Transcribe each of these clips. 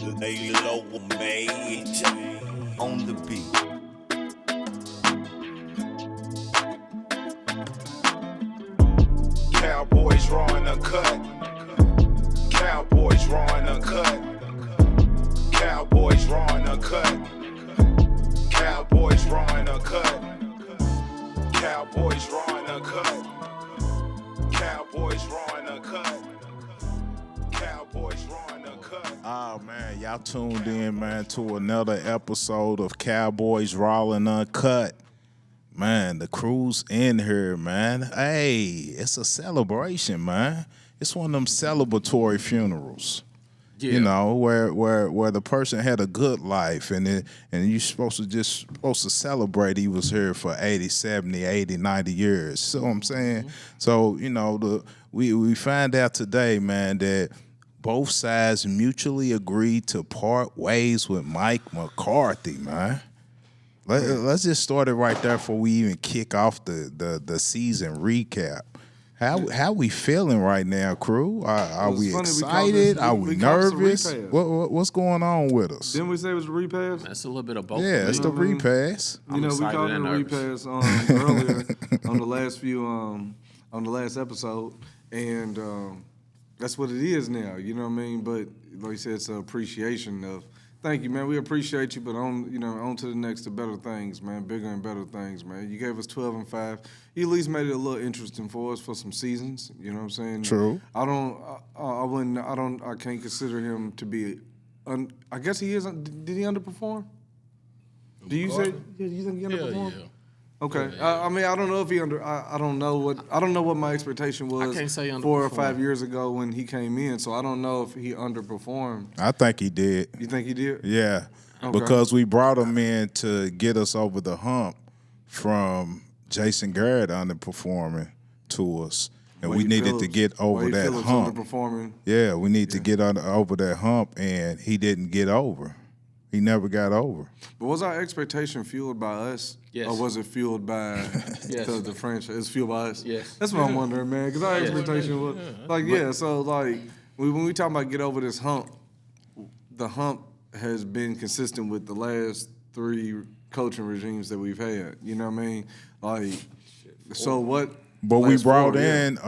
Lay low, mate, on the beat. Cowboys Raw Uncut. Cowboys Raw Uncut. Cowboys Raw Uncut. Cowboys Raw Uncut. Cowboys Raw Uncut. Cowboys Raw Uncut. Cowboys Raw Uncut. Oh, man, y'all tuned in, man, to another episode of Cowboys Raw Uncut. Man, the crew's in here, man. Hey, it's a celebration, man. It's one of them celebratory funerals. Yeah. You know, where the person had a good life and you're supposed to celebrate he was here for 80, 70, 80, 90 years. So what I'm saying? Mm-hmm. So, you know, we find out today, man, that both sides mutually agreed to part ways with Mike McCarthy, man. Let's just start it right there before we even kick off the season recap. How we feeling right now, crew? Are we excited? Are we nervous? What's going on with us? Didn't we say it was a repass? That's a little bit of both. Yeah, it's the repass. You know, we called it a repass earlier on the last episode, and that's what it is now. You know what I mean? But like you said, it's an appreciation of. Thank you, man. We appreciate you, but on to the next, to better things, man. Bigger and better things, man. You gave us 12-5. You at least made it a little interesting for us for some seasons. You know what I'm saying? True. I can't consider him to be. I guess he is. Did he underperform? Do you say? Yeah, you think he underperformed? Yeah. Okay. I mean, I don't know if he I don't know what my expectation was. I can't say 4 or 5 years ago when he came in, so I don't know if he underperformed. I think he did. You think he did? Yeah, okay. Because we brought him in to get us over the hump from Jason Garrett underperforming to us, and we needed to get over that hump. Underperforming. Yeah, we need to get over that hump, and he didn't get over. He never got over. But was our expectation fueled by us? Yes. Or was it fueled by yes. the franchise? It's fueled by us? Yes. That's what I'm wondering, man. Because our expectation was, so when we talk about get over this hump, the hump has been consistent with the last 3 coaching regimes that we've had. You know what I mean? Like, so what? But we brought in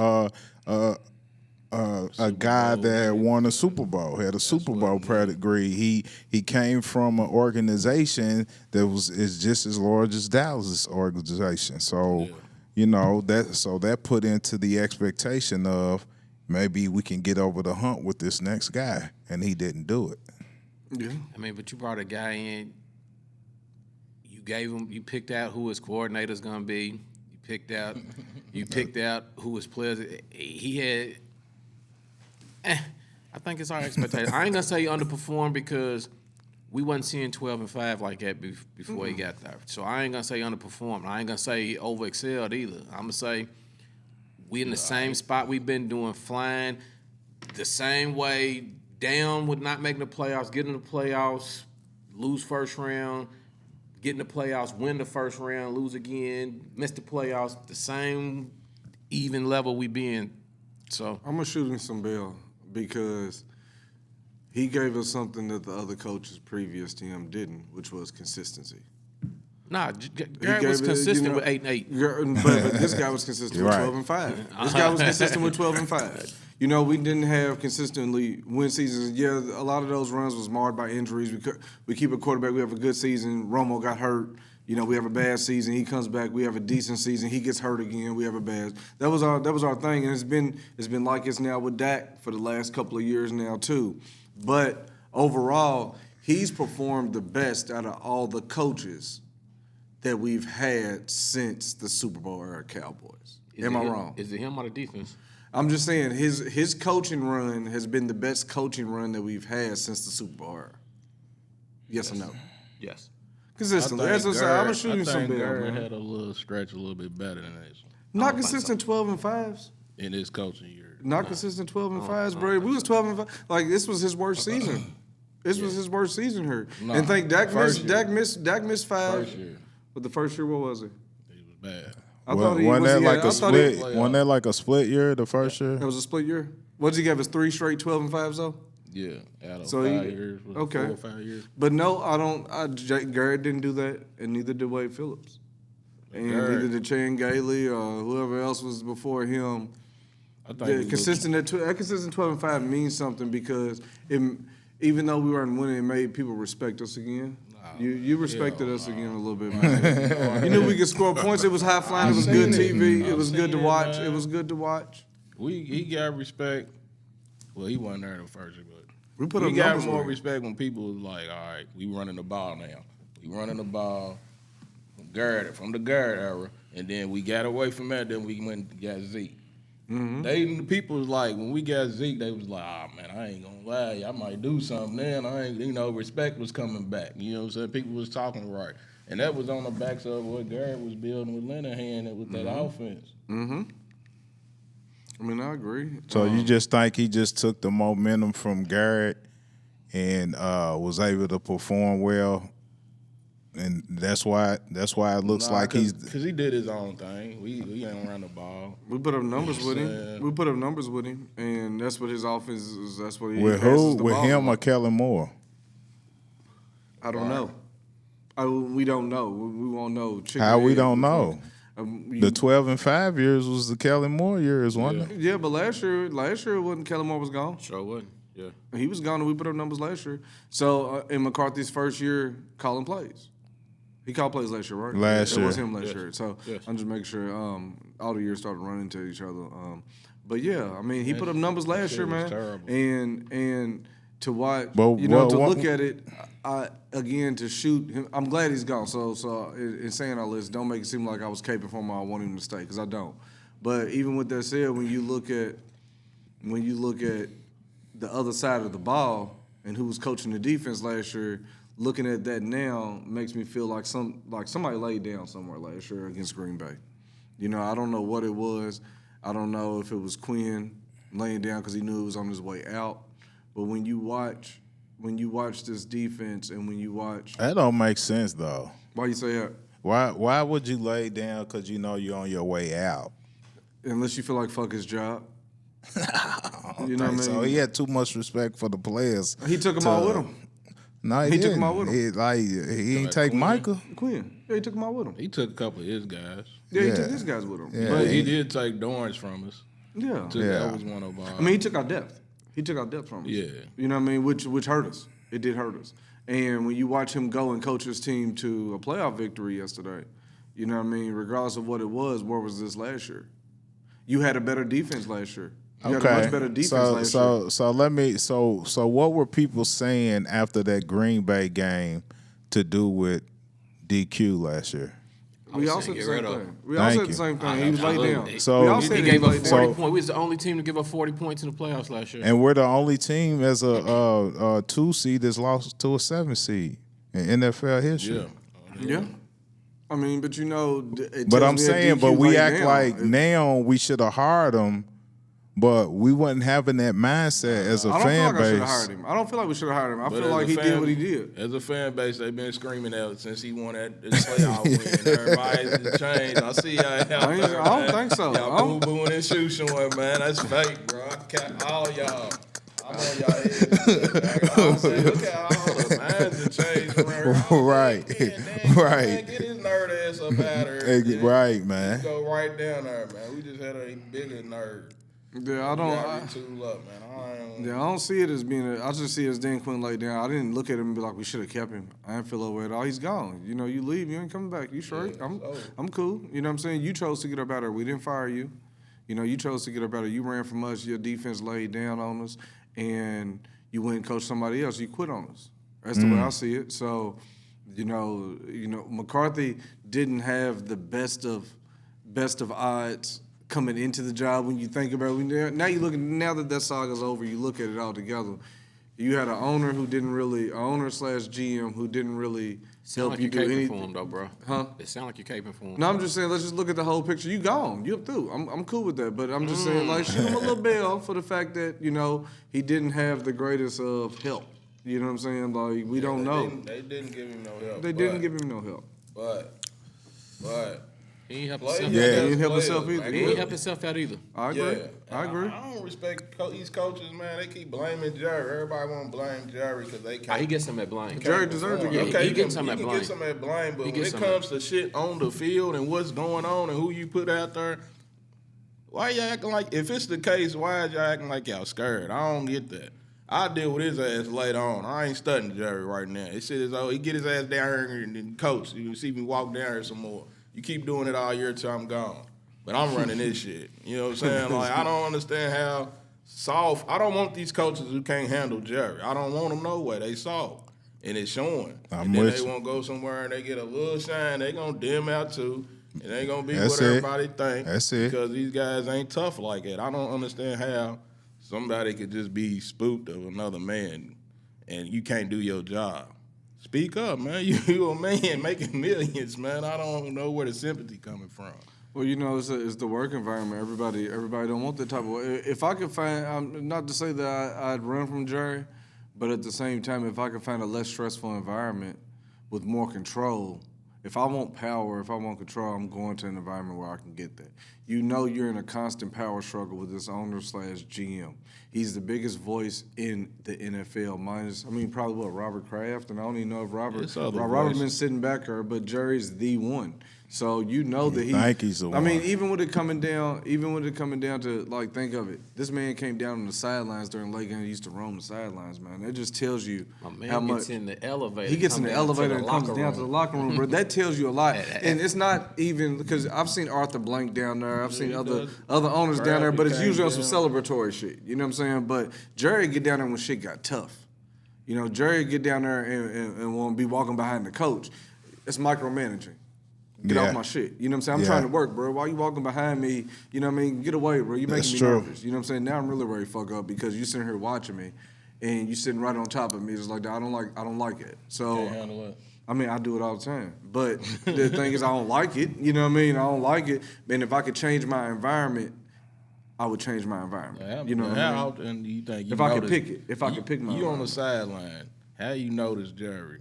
a guy that won a Super Bowl, had a Super Bowl pedigree. He came from an organization that is just as large as Dallas' organization. So, you know, that put into the expectation of maybe we can get over the hump with this next guy, and he didn't do it. Yeah. I mean, but you brought a guy in, you picked out who his coordinator's gonna be. You picked out who his players. He had. I think it's our expectation. I ain't gonna say he underperformed because we wasn't seeing 12-5 like that before he got there. So I ain't gonna say he underperformed. I ain't gonna say he overexcelled either. I'm gonna say we in the same spot we've been doing, flying the same way. Down with not making the playoffs, getting the playoffs, lose first round, get in the playoffs, win the first round, lose again, miss the playoffs. The same even level we been. So I'm gonna shoot him some bail. Because he gave us something that the other coaches previous to him didn't, which was consistency. Nah, Garrett was consistent with 8-8. But this guy was consistent with 12-5. This guy was consistent with 12-5. You know, we didn't have consistently win seasons. Yeah, a lot of those runs was marred by injuries. We keep a quarterback. We have a good season. Romo got hurt. You know, we have a bad season. He comes back. We have a decent season. He gets hurt again. We have a bad. That was our thing, and it's been like it's now with Dak for the last couple of years now too. But overall, he's performed the best out of all the coaches that we've had since the Super Bowl era Cowboys. Am I wrong? Is it him or the defense? I'm just saying his coaching run has been the best coaching run that we've had since the Super Bowl era. Yes or no? Yes. Consistently. As I said, I'm going to shoot you some bail, Garrett man. had a little stretch a little bit better than this. Not consistent 12-5s. In his coaching year. Not consistent 12-5s, bro. We was 12-5. Like, this was his worst season. This was his worst season here. No, and think Dak missed 5. First year. But the first year, what was it? He was bad. Wasn't that like a split? Wasn't that like a split year? The first year. It was a split year. What did he give us? 3 straight 12-5s though. Yeah, out of So 5 he- years. Was it okay. 4 or 5 years. But no, I don't. Garrett didn't do that, and neither did Wade Phillips, and Garrett- neither did Chan Gailey or whoever else was before him. I think The we consistent that consistent 12-5 means something because even though we weren't winning, it made people respect us again. You respected us again a little bit, man. You knew we could score points. It was high flying. It was good TV. It was good to watch. It was good to watch. He got respect. Well, he wasn't there the first, but We put we up got numbers more with him. respect when people was like, all right, we running the ball now. We running the ball from the Garrett era, and then we got away from that. Then we went and got Zeke. The people was like, when we got Zeke, they was like, man, I ain't gonna lie, I might do something then. I ain't, respect was coming back. You know what I'm saying? People was talking right. And that was on the backs of what Garrett was building with Linehan and with that offense. I mean, I agree. So you just think he just took the momentum from Garrett and was able to perform well, and that's why it looks like he's because he did his own thing. We ain't run the ball. We put up numbers with him. saying? We put up numbers with him, and that's what his offense is. That's what he with passes who? the With ball him on. or Kellen Moore? I don't know. We don't know. We won't know. How we don't know? You- The 12-5 years was the Kellen Moore years, wasn't it? yeah, but last year it wasn't. Kellen Moore was gone. Sure wouldn't. Yeah. He was gone, and we put up numbers last year. So in McCarthy's first year, calling plays. He called plays last year, right? Last It was year. him last year. So I'm just making sure all the years started running into each other. But yeah, I mean, he put up numbers last year, shit was man. terrible. And to watch, But to look at it, again to shoot him. I'm glad he's gone. So in saying all this, don't make it seem like I was caping for him or I want him to stay because I don't. But even with that said, when you look at the other side of the ball and who was coaching the defense last year, looking at that now makes me feel like somebody laid down somewhere last year against Green Bay. I don't know what it was. I don't know if it was Quinn laying down because he knew he was on his way out. But when you watch this defense and when you watch, That don't make sense though. why you say that? Why would you lay down because you know you're on your way out? Unless you feel like fuck his job. You know what I mean? So he had too much respect for the players. He took them all with him. No, he He took didn't. them out with him. He didn't take Quinn? Michael. Quinn. Yeah, he took them all with him. He took a couple of his guys. Yeah, he Yeah. took his guys with him. Yeah. But he did take Dorrance from us. Yeah. That was one of our. I mean, he took our depth. He took our depth from us. Yeah. You know what I mean? Which hurt us. It did hurt us. And when you watch him go and coach his team to a playoff victory yesterday, you know what I mean? Regardless of what it was, where was this last year? You had a better defense last year. You had a much better defense last year. So what were people saying after that Green Bay game to do with DQ last year? We all saying said the get rid same of thing. him. We all Thank said you. the same thing. He was laid down. So- we all He said He he gave was up laid 40 down. points. We was the only team to give up 40 points in the playoffs last year. And we're the only team as a 2 seed that's lost to a 7 seed in NFL history. Yeah. Yeah. I mean, but it But tells I'm me that saying, DQ but we laid act down. like now we should have hired him, but we wasn't having that mindset as a I don't feel fan like I should have base. hired him. I don't feel like we should have hired him. I But feel as like a he fan- did what he did. As a fan base, they've been screaming out since he won that playoff win. Everybody's changed. I see y'all out there, I don't think so. I Y'all don't- boo-booing and shooting one, man. That's fake, bro. I cap all y'all. I'm on y'all head. I'm saying, look at all the minds that changed around here. Right. Right. Man, get his nerd ass up out of here. Right, man. Go right down there, man. We just had a bigger nerd. Yeah, I Gotta don't. retool up, man. I don't see it as being. I just see it as Dan Quinn laid down. I didn't look at him and be like, we should have kept him. I didn't feel that way at all. He's gone. You leave, you ain't coming back. You straight? I'm cool. You know what I'm saying? You chose to get up out there. We didn't fire you. You chose to get up out there. You ran from us. Your defense laid down on us, and you went and coached somebody else. You quit on us. That's the way I see it. So, McCarthy didn't have the best of odds coming into the job when you think about it. Now that saga's over, you look at it all together. You had an owner / GM who didn't really Sound help like you you're do caping anything. for him, though, bro. Huh? It sound like you're caping for him. No, I'm just saying, let's just look at the whole picture. You gone. You're through. I'm cool with that. But I'm just saying, shoot him a little bell for the fact that, he didn't have the greatest of help. You know what I'm saying? We don't know. They didn't give him no help. They didn't give him no help. But He ain't help Players himself. Yeah. as He didn't help players, himself either. man. He ain't help himself out either. I agree. Yeah. I agree. I don't respect these coaches, man. They keep blaming Jerry. Everybody want to blame Jerry because they can't. He gets some at blame. Jerry deserves to Yeah, get. he Okay, you gets can some at get blame. some at blame, but He when gets it some comes to shit on the field and what's going on and who you put out there, why y'all acting like, if it's the case, why y'all acting like y'all scared? I don't get that. I deal with his ass later on. I ain't studying Jerry right now. This shit is, he get his ass down here and then coach. You see me walk down here some more. You keep doing it all year till I'm gone. But I'm running this shit. You know what I'm saying? Like, I don't understand how soft. I don't want these coaches who can't handle Jerry. I don't want them no way. They soft. And it's showing. I'm and then with they you. want to go somewhere and they get a little shine. They going to dim out too. And they going to be That's what it. everybody think. That's it. Because these guys ain't tough like that. I don't understand how somebody could just be spooked of another man and you can't do your job. Speak up, man. You a man making millions, man. I don't know where the sympathy coming from. Well, you know, it's the work environment. Everybody don't want that type of work. If I could find, not to say that I'd run from Jerry, but at the same time, if I could find a less stressful environment with more control, if I want power, if I want control, I'm going to an environment where I can get that. You know you're in a constant power struggle with this owner/GM. He's the biggest voice in the NFL, probably Robert Kraft, and I don't even know if It's other Robert's been voices. sitting back there, but Jerry's the one. So you know that he's the one. even with it coming down to, like, think of it. This man came down on the sidelines during late game. He used to roam the sidelines, man. That just tells you My man how much gets in the elevator. he gets in come the down to elevator and comes locker down to the room. locker room, bro. That tells you a lot. And it's not even because I've seen Arthur Blank down there. I've seen other owners down there, but it's Crabtree usually on came some celebratory shit. You know what I'm saying? But Jerry get down there when shit got tough. You know, Jerry get down there and want to be walking behind the coach. It's micromanaging. Get Yeah. off my shit. You know what I'm saying? I'm Yeah. trying to work, bro. Why you walking behind me? You know what I mean? Get away, bro. You That's making me true. nervous. You know what I'm saying? Now I'm really ready to fuck up because you sitting here watching me and you sitting right on top of me. It's like, I don't like it. So Can't handle it. I do it all the time. But the thing is, I don't like it. You know what I mean? I don't like it. And if I could change my environment, I would change my environment. You know what I mean? How often do you think you If I could notice- pick it. If I could pick my You on the environment. sideline. How you notice Jerry,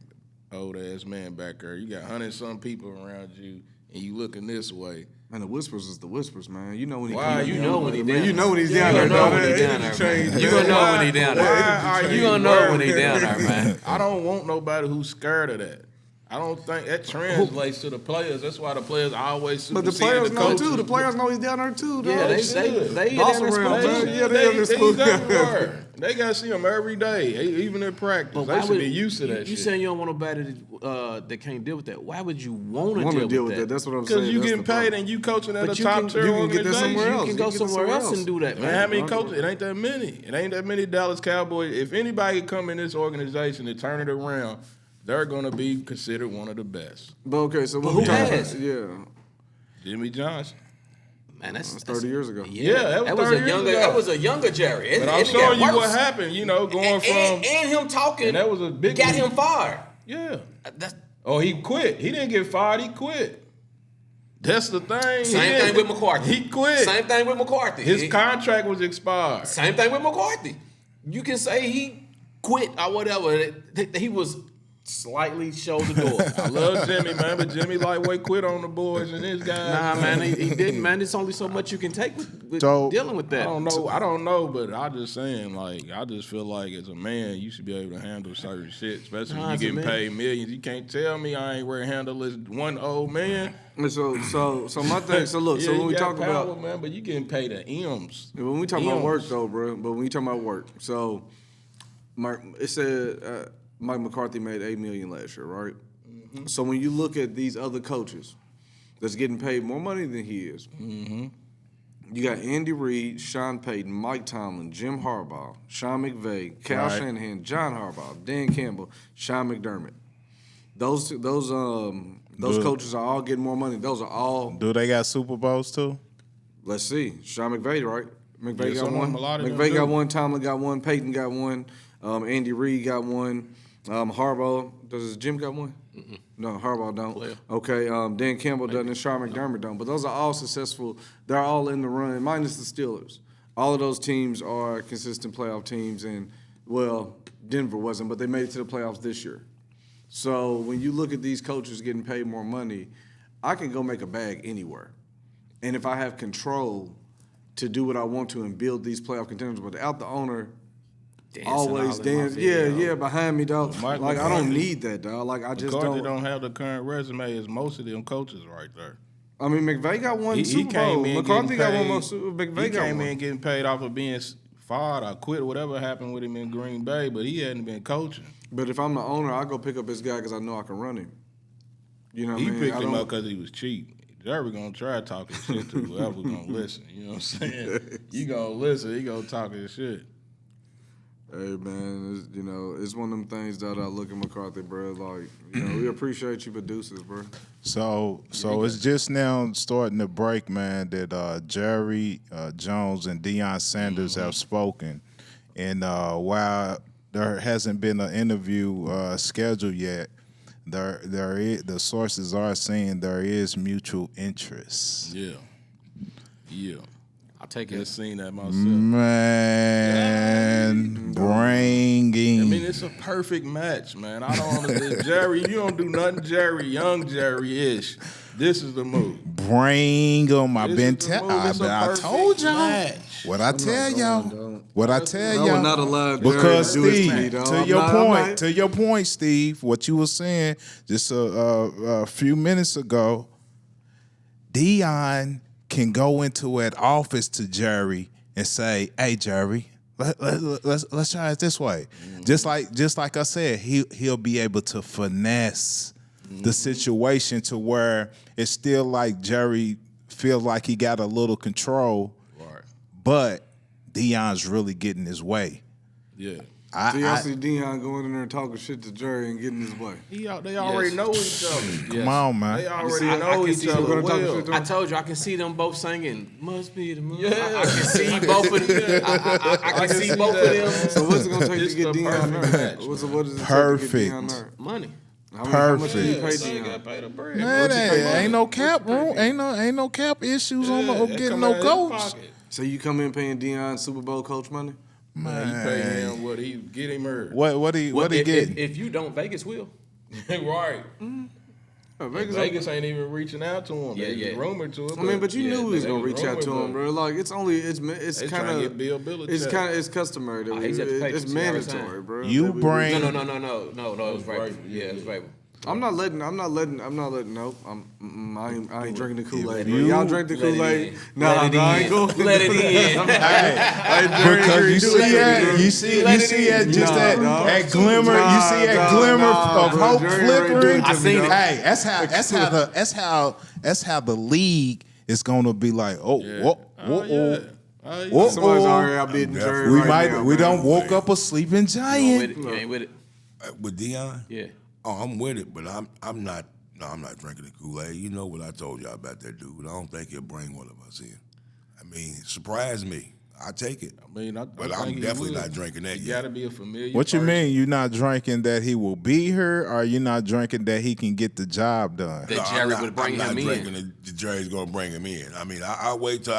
old ass man back there? You got 100-some people around you, and you looking this way. Man, the whispers is the whispers, man. You know when he Why comes you down know there, when he man. down You know there. when he's You down there, gonna know dog. when he That down energy there, man. change, You man. gonna know when he down there. Why are You gonna know when he worried? down there, man. I don't want nobody who's scared of that. I don't think that translates to the players. That's why the players always But the supersede players know coaches. too. The players know he's down there too, dog. Yeah, they Boss down there around, supposed man. to. Yeah, they understood. He's everywhere. They got to see him every day, even in practice. But They why should would be used to that you shit. saying you don't want nobody that can't deal with that? Why would you want Want to to deal with that? That's what I'm saying. Because you That's getting the paid problem. and you coaching at But a you top can- tier you can get that organization. somewhere You else. can go You get somewhere else and do that, Man, how man. many coaches? It ain't that many. It ain't that many Dallas Cowboys. If anybody come in this organization and turn it around, they're going to be considered one of the best. But okay, so what who we talking has? about? Yeah, Jimmy Johnson. Man, that's 30 years ago. Yeah, that was 30 years ago. That was a younger Jerry. But I'm showing you what happened, going from. and him talking. And that was a big got league. him fired. Yeah. That's Oh, he quit. He didn't get fired. He quit. That's the thing. same thing with McCarthy. He quit. Same thing with McCarthy. His contract was expired. Same thing with McCarthy. You can say he quit or whatever. He was slightly showed the door. I love Jimmy, man, but Jimmy lightweight quit on the boys and this guy. Nah, man, he didn't, man. There's only so much you can take with So- dealing with that. I don't know, but I just saying, like, I just feel like as a man, you should be able to handle certain shit, especially Nah, when as you a getting man. paid millions. You can't tell me I ain't ready to handle this one old man. And so my thing. So look, Yeah, so when you we got talk power, about man, but you getting paid at M's. when we talk about M's. work though, bro. But when we talk about work, so it said Mike McCarthy made $8 million last year, right? Mm-hmm. So when you look at these other coaches that's getting paid more money than he is, Mm-hmm. you got Andy Reid, Sean Payton, Mike Tomlin, Jim Harbaugh, Sean McVay, Cal Right. Shanahan, John Harbaugh, Dan Campbell, Sean McDermott. Those Good. coaches are all getting more money. Those are all. Do they got Super Bowls too? Let's see. Sean McVay, right? McVay Yeah, got some of one. them, a lot of them McVay got do. one. Tomlin got one. Peyton got one. Andy Reid got one. Harbaugh, does Jim got one? No, Harbaugh don't. Player. Okay, Dan Campbell doesn't, and Sean McDermott don't. But those are all successful. They're all in the run, minus the Steelers. All of those teams are consistent playoff teams, and, well, Denver wasn't, but they made it to the playoffs this year. So when you look at these coaches getting paid more money, I can go make a bag anywhere. And if I have control to do what I want to and build these playoff contenders without the owner always dance, behind me, dog. Mike Like, I McCarthy- don't need that, dog. Like, I just McCarthy don't. don't have the current resume as most of them coaches right there. I mean, McVay got one He Super Bowl. came in McCarthy getting got one paid- more Super Bowl. He McVay got came one. in getting paid off of being fired or quit or whatever happened with him in Green Bay, but he hadn't been coaching. But if I'm the owner, I go pick up this guy because I know I can run him. You know what He I mean? picked I him don't- up because he was cheap. Jerry gonna try talking shit to whoever gonna listen. You know what I'm saying? You gonna listen, he gonna talk his shit. Hey man, it's one of them things that I look at McCarthy, bro. Like, we appreciate you, producers, bro. So it's just now starting to break, man, that Jerry Jones and Deion Sanders have spoken. And while there hasn't been an interview scheduled yet, the sources are saying there is mutual interest. Yeah. I'll take Just it. seen that myself. Man, bringing. I mean, it's a perfect match, man. I don't understand. Jerry, you don't do nothing young Jerry-ish. This is the move. Bring them. I've This been is the move. telling. It's a I perfect told y'all. match. What I tell y'all. What I tell I y'all. would not allow Jerry Because to do it to Steve, me, dog. to I'm your not- point, to your point, Steve, what you were saying just a few minutes ago, Deion can go into an office to Jerry and say, "Hey, Jerry, let's try it this way." Just like I said, he'll be able to finesse the situation to where it's still like Jerry feels like he got a little control, Right. but Deion's really getting his way. Yeah. So y'all see Deion going in there and talking shit to Jerry and getting his way. They already know each other. Come on, man. They already see, I know can each see other them talking well. shit to I told you I can see them both singing. Must be the moon. Yeah. I can see both of them. I can see both of them. So what's it gonna take It's to get the Deion perfect there? match, What does it take to Perfect. get Deion there? Money. How much do you Perfect. pay So you Deion? gotta pay the bread. Man, What you pay ain't no money? cap room. Ain't no cap issues on Yeah, the, it getting come no out of his coach. pocket. So you come in paying Deion Super Bowl coach money? Man, you pay him what he get him hurt. What he if, getting? If you don't, Vegas will. Right. Vegas ain't even reaching out to him. Yeah, They yeah. rumored to it. I mean, but you knew we was they gonna reach out to rumored, him, but bro. Like it's They kind trying to of get Bill Belichick. it's customary. That he's at the it's Patriots. He already mandatory, signed. bro. You that we- bring- No. It was Vrabel. Yeah, it was Vrabel. I'm not letting. Nope. I ain't drinking the Kool-Aid. You- Y'all drink the Let it Kool-Aid. in. Nah, Let it I ain't in. going. Let it in. Because you see that, you see that just Nah, that, dog. that glimmer, you Nah, see that dog, glimmer nah, of bro. hope Jerry already flickering. doing it to I seen me, it. dog. Hey, that's how the league is gonna be like. Oh, whoa. Somebody's already outbidding Jerry We right might now, we man. don't woke up a sleeping You giant. ain't with it. With Deion? Yeah. Oh, I'm with it, but I'm not. No, I'm not drinking the Kool-Aid. You know what I told y'all about that dude. I don't think he'll bring one of us in. I mean, surprise me. I take it. I mean, But I I'm think he definitely would. not drinking that You yet. gotta be a familiar. What you person. mean? You're not drinking that he will be here, or you're not drinking that he can get the job done? That No, Jerry I'm would bring not him in. drinking that Jerry's gonna bring him in. I mean, I wait till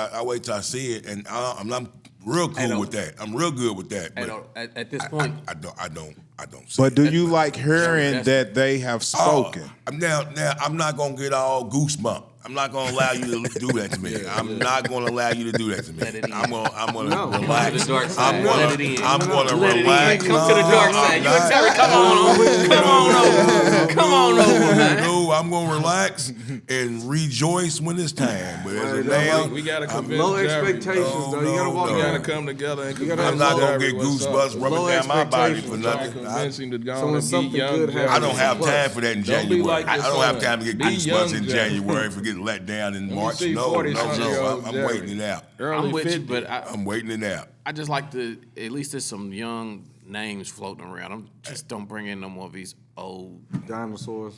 I see it, and I'm real cool with that. I'm real good with that. But At this point, I don't see But it. do you like hearing That's- that they have spoken? Now I'm not gonna get all goosebump. I'm not gonna allow you to do that to me. I'm not gonna allow you to do that to me. Let it in. I'm gonna No. relax. Come to the dark side. I'm gonna, Let it in. I'm gonna Let it in. relax. Come to the dark side. You and Terry, come on over, man. No, I'm gonna relax and rejoice when it's time. But as of now, We gotta I'm convince Low Jerry. expectations, though. You gotta walk no. We gotta down. come together and gotta convince I'm not gonna Jerry get what's up. goosebumps Low rubbing down my body for expectations, Try to nothing. convince him to go So on when and something beat young good Jerry. I don't have time for that in Don't be January. like I your don't have son. time to get Be goosebumps young in Jerry. January for getting let down in me March. see No. 40-something-year-old I'm Jerry. waiting it out. Early I'm with you, 50. but I'm waiting it out. I just like to, at least there's some young names floating around. Just don't bring in no more of these old, Dinosaurs.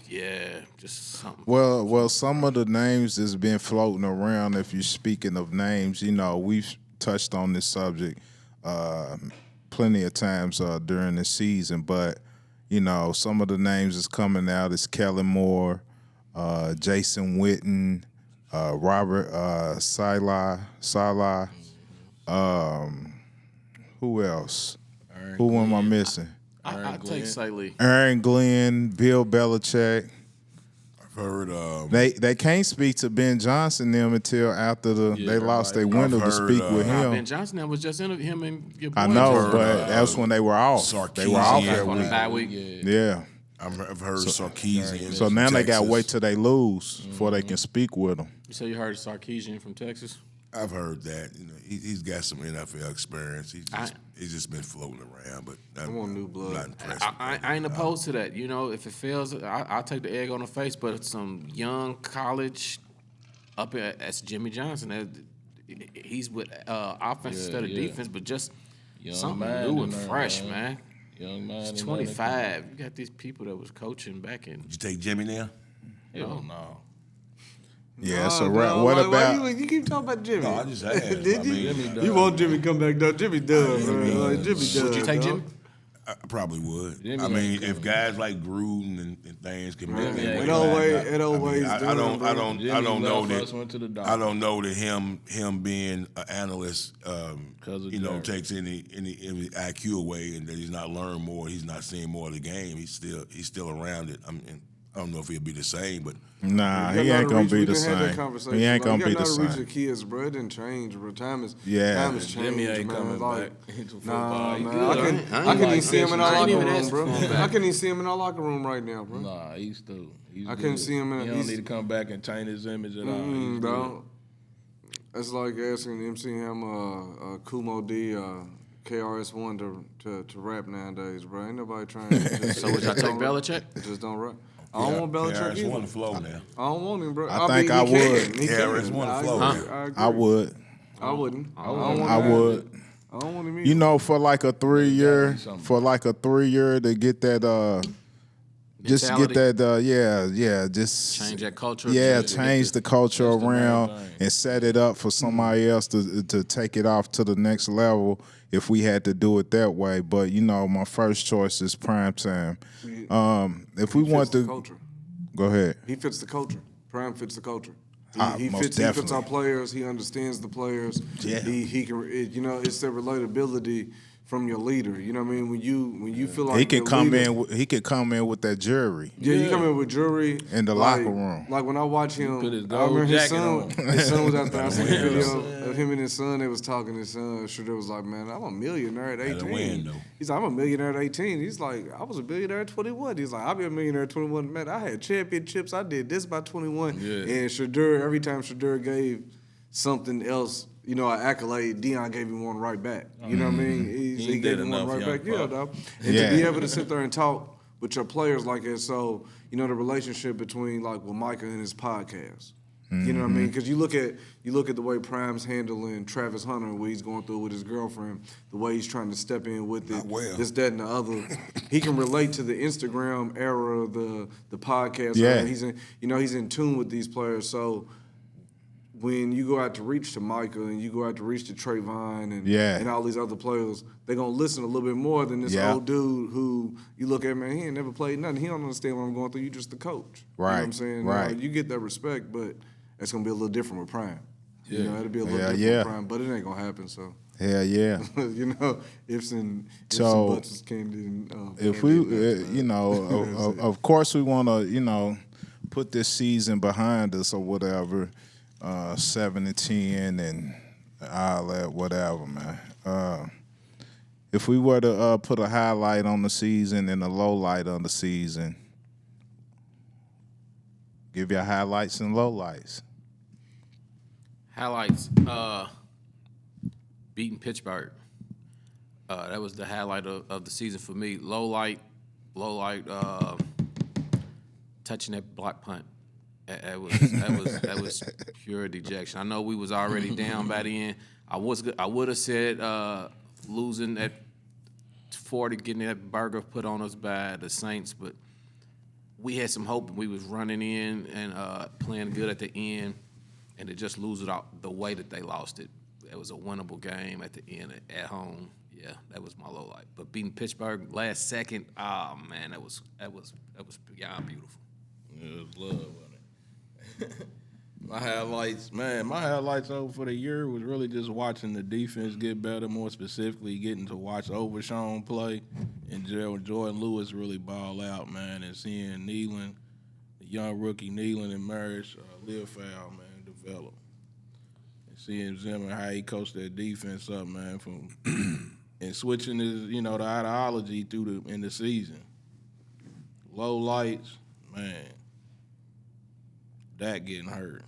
just something. Well, some of the names that's been floating around. If you're speaking of names, we've touched on this subject plenty of times during the season. But some of the names that's coming out is Kellen Moore, Jason Witten, Robert Salah. Who else? Who am I missing? I take Saleh. Aaron Glenn, Bill Belichick. heard. They can't speak to Ben Johnson them until after they lost their window to speak with him. Ben Johnson that was just in him and your boy. I know, heard, but that's when they were off. They were off that on the week. bye week. Yeah. I've heard Sarkisian. So now they got to wait till they lose before they can speak with them. You say you heard Sarkisian from Texas? I've heard that. You know, he's got some NFL experience. He's just been floating around, but I want new blood. Not impressed. I ain't opposed to that. You know, if it fails, I'll take the egg on the face. But some young college up as Jimmy Johnson, he's with offense instead of defense, but just something new and fresh, man. Young man. He's 25. You got these people that was coaching back in. Did you take Jimmy now? Hell no. Yeah, so what about... Why you keep talking about Jimmy? No, I just asked. Did you? You want Jimmy to come back down? Jimmy does, man. Like, Jimmy does. Would you take Jimmy? I probably would. Jimmy I mean, ain't if guys like Gruden and things can make Jimmy it ain't always. I don't know first went to the doctor. I don't know that him being an analyst, of you know, Jerry. takes any IQ away, and that he's not learned more. He's not seeing more of the game. He's still around it. I mean, I don't know if he'll be the same, but Nah, he ain't going to be the same. He ain't going to be the same. You got to same. reach your kids, bro. It didn't change, bro. Time has changed, Jimmy ain't man. coming Like, back into nah, football. He man. good. I can even see him in our I ain't locker even room, asked bro. for him back. I can even see him in our locker room right now, bro. Nah, he's still. I couldn't see him in. He don't need to come back and taint his image at all. He's Bro. That's like asking MC Hammer, Kumo D, KRS-One to rap nowadays, bro. Ain't nobody trying to. So would y'all take Belichick? Just don't rap. I don't want Belichick KRS either. One to flow now. I don't want him, bro. I think mean, I he would. can. He KRS can. One to I flow agree. now. I agree. I would. I wouldn't. I I would. I don't want him You either. know, for like a 3-year, to get that, just get that, just Change that culture. Yeah, Change change the culture around and set it up for somebody else to take it off to the next level if we had to do it that way. But, you know, my first choice is primetime. If we want the to... culture. Go ahead. He fits the culture. Prime fits the culture. He Most fits definitely. our players. He understands the players. Yeah. He can. You know, it's the relatability from your leader. You know what I mean? When you feel like He can your come leader, in. He could come in with that jury. Yeah, you come in with jury In the like, locker room. Like when I watch him, put his I gold remember his jacket son. on. His son was out there. I seen a video of him and his son. They was talking. His son, Shredder was like, "Man, I'm a millionaire at 18." win, though. He's like, "I'm a millionaire at 18." He's like, "I was a billionaire at 21." He's like, "I'll be a millionaire at 21." Man, I had championships. I did this by 21. Yeah. And Shredder, every time Shredder gave something else, you know, an accolade, Deion gave him one right back. You know what I mean? He ain't gave did him one enough, right young back. Yeah, pup. dog. And Yeah. to be able to sit there and talk with your players like that, so you know the relationship between like with Micah and his podcast. You know what I mean? Because you look at the way Prime's handling Travis Hunter, what he's going through with his girlfriend, the way he's trying to step in with it, Not well. this, that, and the other. He can relate to the Instagram era, the podcast. Yeah. era. He's in tune with these players. So when you go out to reach to Micah and you go out to reach to Trayvon and all these other players, they're going to listen a little bit more than this Yeah. old dude who you look at, man, he ain't never played nothing. He don't understand what I'm going through. You just the coach. You know what I'm Right, saying? right. You get that respect, but it's going to be a little different with Prime. You know, it'll be a little Yeah, different yeah. with Prime, but it ain't going to happen, so. Hell yeah. You know, ifs and So, buts is candy. And, If we, you know, of course we want to, you know, put this season behind us or whatever, 7-10 and all that, whatever, man. If we were to put a highlight on the season and a low light on the season, give your highlights and lowlights. Highlights. Beating Pittsburgh. That was the highlight of the season for me. Low light, touching that block punt. That was pure dejection. I know we was already down by the end. I would have said losing at 40, getting that burger put on us by the Saints, but we had some hope. We was running in and playing good at the end, and to just lose it out the way that they lost it. It was a winnable game at the end at home. Yeah, that was my low light. But beating Pittsburgh last second, oh man, that was beyond beautiful. It was love, wasn't it? My highlights over for the year was really just watching the defense get better, more specifically getting to watch Overshown play and Jordan Lewis really ball out, man, and seeing Nealon, the young rookie Nealon and Marriage, Lil Fowl, man, develop. And seeing Zimmer how he coached that defense up, man, from and switching his, the ideology in the season. Low lights, man. That getting hurt.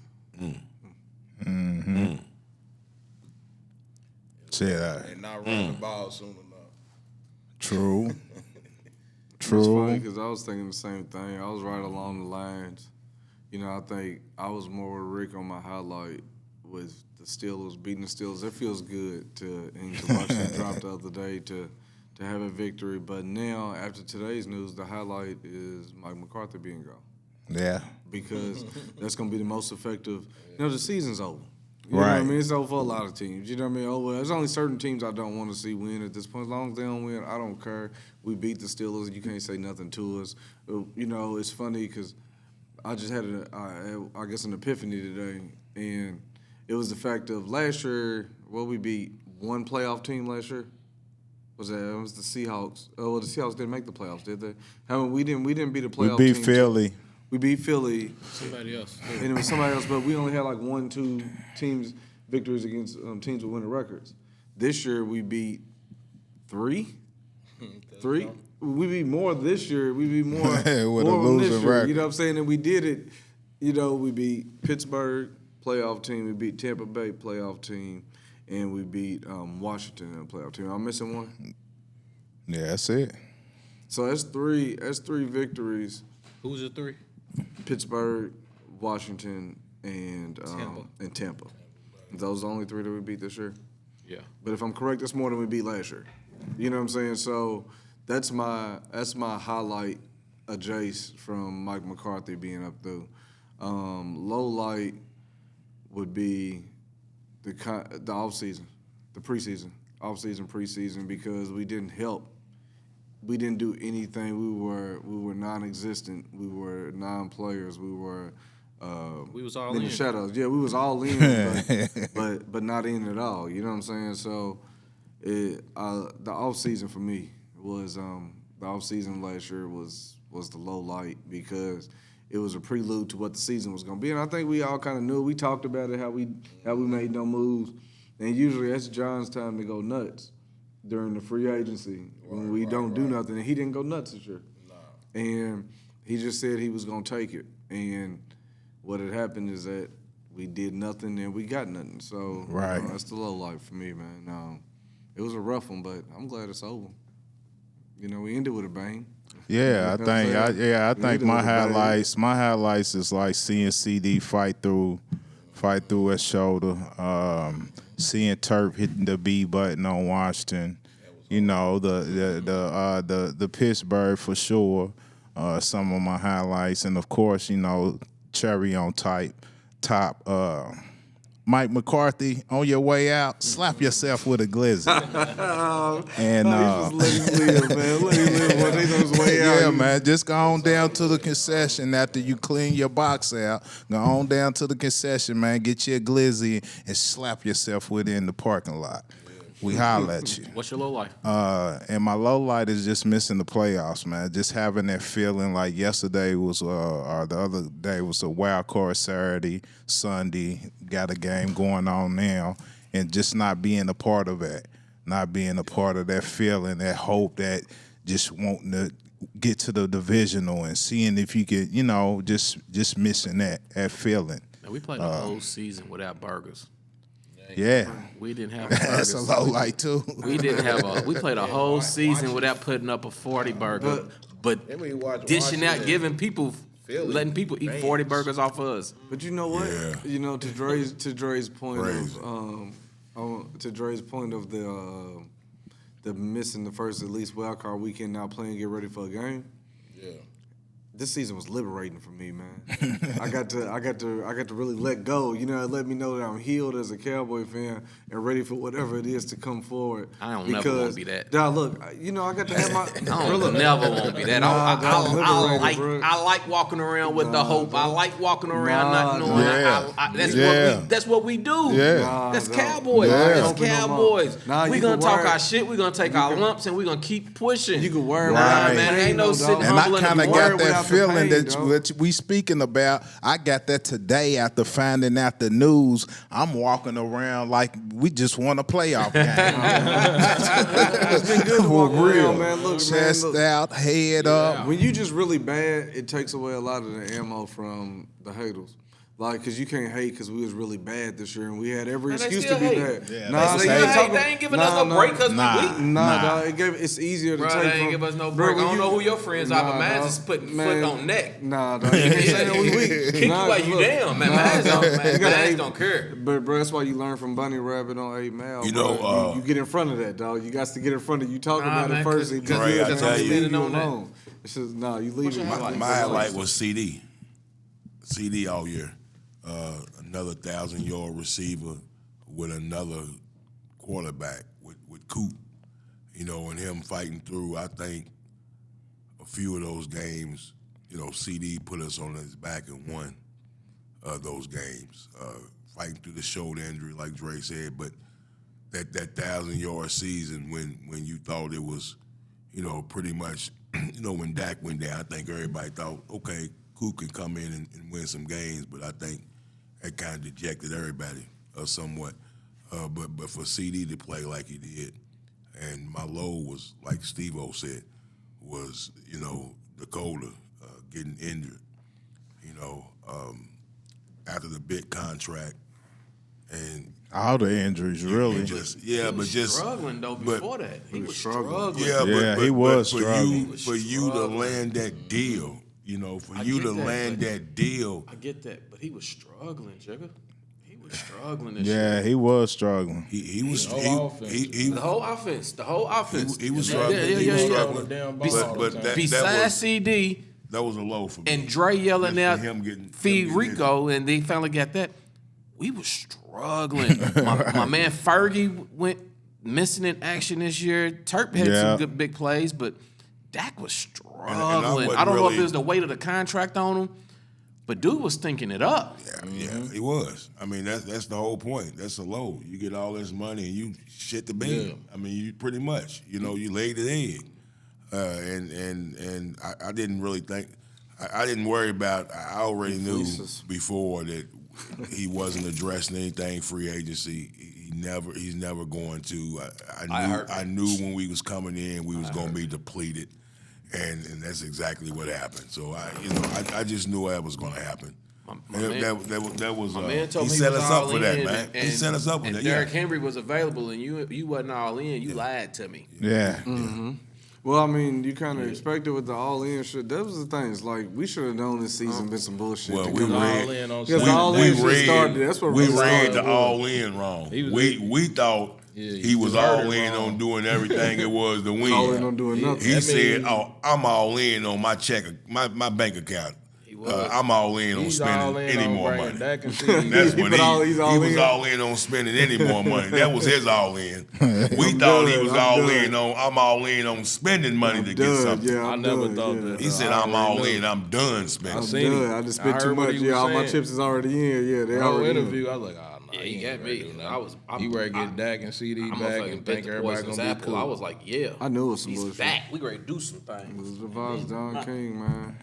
And not running the ball soon enough. True. It's funny True. because I was thinking the same thing. I was right along the lines. I think I was more with Rick on my highlight with the Steelers, beating the Steelers. It feels good and to watch them drop the other day to have a victory. But now, after today's news, the highlight is Mike McCarthy being gone. Yeah. Because that's going to be the most effective. The season's over. You know Right. what I mean? It's over for a lot of teams. You know what I mean? Over. There's only certain teams I don't want to see win at this point. As long as they don't win, I don't care. We beat the Steelers. You can't say nothing to us. It's funny because I just had, an epiphany today. And it was the fact of last year, we beat one playoff team last year. It was the Seahawks. Oh, the Seahawks didn't make the playoffs, did they? We didn't beat a playoff team. We beat Philly. We beat Philly. Somebody else. And it was somebody else, but we only had 1-2 teams victories against teams with winning records. This year we beat 3. We beat more this year. We beat more With a more than this losing year. record. You know what I'm saying? And we did it. We beat Pittsburgh, playoff team. We beat Tampa Bay, playoff team, and we beat Washington in a playoff team. I'm missing one. Yeah, that's it. So that's 3. That's 3 victories. Who's the 3? Pittsburgh, Washington, and Tampa. Those are the only 3 that we beat this year. Yeah. But if I'm correct, that's more than we beat last year. You know what I'm saying? So that's my highlight of Jace from Mike McCarthy being up through. Low light would be the offseason, the preseason, preseason, because we didn't help. We didn't do anything. We were non-existent. We were non-players. We were We was all in in. the shadows. Yeah, we was all in, but not in at all. You know what I'm saying? So the off season for me was the off season last year was the low light because it was a prelude to what the season was going to be, and I think we all kind of knew. We talked about it how we made no moves, and usually that's John's time to go nuts during the free agency when we don't do nothing. And he didn't go nuts this year. No. And he just said he was going to take it. And what had happened is that we did nothing and we got nothing. So that's the low light for me, man. It was a rough one, but I'm glad it's over. We ended with a bang. Yeah, I think my highlights is like seeing CD fight through his shoulder, seeing Turp hitting the B button on Washington, the Pittsburgh for sure. Some of my highlights, and of course, cherry on top. Mike McCarthy, on your way out, slap yourself with a glizzy. And just let him live, man. Let him live when he's on his way out. yeah, man, just go on down to the concession after you clean your box out. Go on down to the concession, man. Get you a glizzy and slap yourself with it in the parking lot. We holler at you. What's your low light? And my low light is just missing the playoffs, man. Just having that feeling like yesterday was, or the other day was a wild card Saturday, Sunday, got a game going on now, and just not being a part of it, not being a part of that feeling, that hope, that just wanting to get to the divisional and seeing if you could, just missing that feeling. Now, we played the whole season without burgers. Yeah. We didn't have That's burgers. a low light, too. We didn't have we played a whole season without putting up a 40 burger, but dishing out, giving people, letting people eat 40 burgers off of us. But you know what? Yeah. To Dre's point of the missing the first at least wild card weekend, now playing, get ready for a game. Yeah. This season was liberating for me, man. I got to really let go. It let me know that I'm healed as a Cowboy fan and ready for whatever it is to come forward. I don't never want to be that. Look, I got to have my. I don't never want to be that. I like walking around with the hope. I like walking around not knowing. That's what we do. Yeah. That's Cowboys. Yeah. That's Cowboys. We gonna talk our shit. We gonna take our lumps and we gonna keep pushing. You can worry about it. man. Ain't no sitting And I humble kind of in the got without that feeling pain, that dog. what we speaking about. I got that today after finding out the news. I'm walking around like we just won a playoff game. It's been good to walk around, man. Look, Chest man, look. out, head up. When you just really bad, it takes away a lot of the ammo from the haters. Like, cause you can't hate because we was really bad this year and we had every Man, they excuse still to be hate. bad. Yeah, Nah, they they, still ain't They ain't giving us no break because we weak. Nah, dog, it's easier to Bro, take they ain't from, give us no bro, break. I when don't you- know who your friends are, but Nah, mine's dog. just putting Man, foot on neck. Nah, dog, you can't say that we weak. Kick you like you look, down, man. nah, Mans dog, don't, you man. gotta Mans hate- don't care. But bro, that's why you learn from Bunny Rabbit on 8 Mile. You bro. know, you get in front of that, dog. You got to get in front of you talking Nah, about man, it first. 'cause- Because Ray, you I just tell leave you. you Standing on that. alone. It's just, nah, you leave it. My highlight was CD. CD all year. Another 1,000-yard receiver with another quarterback with Coop. You know, and him fighting through. I think a few of those games, you know, CD put us on his back and won those games. Fighting through the shoulder injury, like Dre said, but that 1,000-yard season when you thought it was, you know, pretty much, you know, when Dak went down, I think everybody thought, okay, Coop can come in and win some games, but I think that kind of dejected everybody somewhat. But for CD to play like he did, and my low was, like Steve-O said, was, you know, Dakota getting injured, you know, after the big contract. And All the injuries, really. just He was just struggling though before that. He was struggling. struggling. Yeah, he was for struggling. for you to land that deal, you know, for you get to that, land but- that deal. I get that, but he was struggling, Jigga. He was struggling this Yeah, year. he was struggling. He was The whole offense. The whole offense. he was Yeah, struggling. yeah, He yeah, was yeah. struggling. Damn ball all the But time. that Besides was CD that was a low for me. and Dre yelling Just out for him getting- feed him getting Rico, and they finally got that. We was struggling. my man Fergie went missing in action this year. Turp had Yeah. some good big plays, but Dak was I struggling. wasn't I don't know if really- it was the weight of the contract on him, but dude was thinking it up. Yeah, he was. I mean, that's the whole point. That's the low. You get all this money and you shit the bed. Yeah. I mean, you pretty much, you know, you laid the egg. And I didn't really think, I didn't worry about, I already knew Fleeces. before that he wasn't addressing anything free agency. He's never going to. I knew when we was coming in, we was going to be depleted. And that's exactly what happened. So I just knew that was going to happen. That was My man told he me set was us up all for that, in, man. He and- set us up for and that. Derrick Yeah. Henry was available, and you wasn't all in. You lied to me. Yeah. Well, I mean, you kind of expected with the all-in shit. That was the thing. It's like, we should have known this season been some bullshit. Well, to we come out. read- All in on Because Sunday. the all-in shit started. That's what we really read started the it. all in wrong. We thought he was all in on doing everything it was to win. All in on doing nothing. He That said, means- "Oh, I'm all in on my check, my bank account. I'm all in on He's all spending in any on more bringing money." Dak and CD. That's He when put all- he he's all was in. all in on spending any more money. That was his all in. We I'm thought he done, was I'm all done. in on. I'm all in on spending money to get Done, something. yeah, I I'm never done, thought yeah. that. He said, I "I'm all already in. knew. I'm done spending." I'm seen done. it. I just I spent too heard what much. he Yeah, was all my saying. chips is already in. Yeah, they The whole already in. interview, I was like, oh, no. Yeah, he got me. He ready to get Dak and CD I'm back gonna and fucking think bit the everybody poison's gonna be apple. cool. I was like, yeah. I knew it was some He's bullshit. back. We ready to do some It things. was the vibes, Don King, man.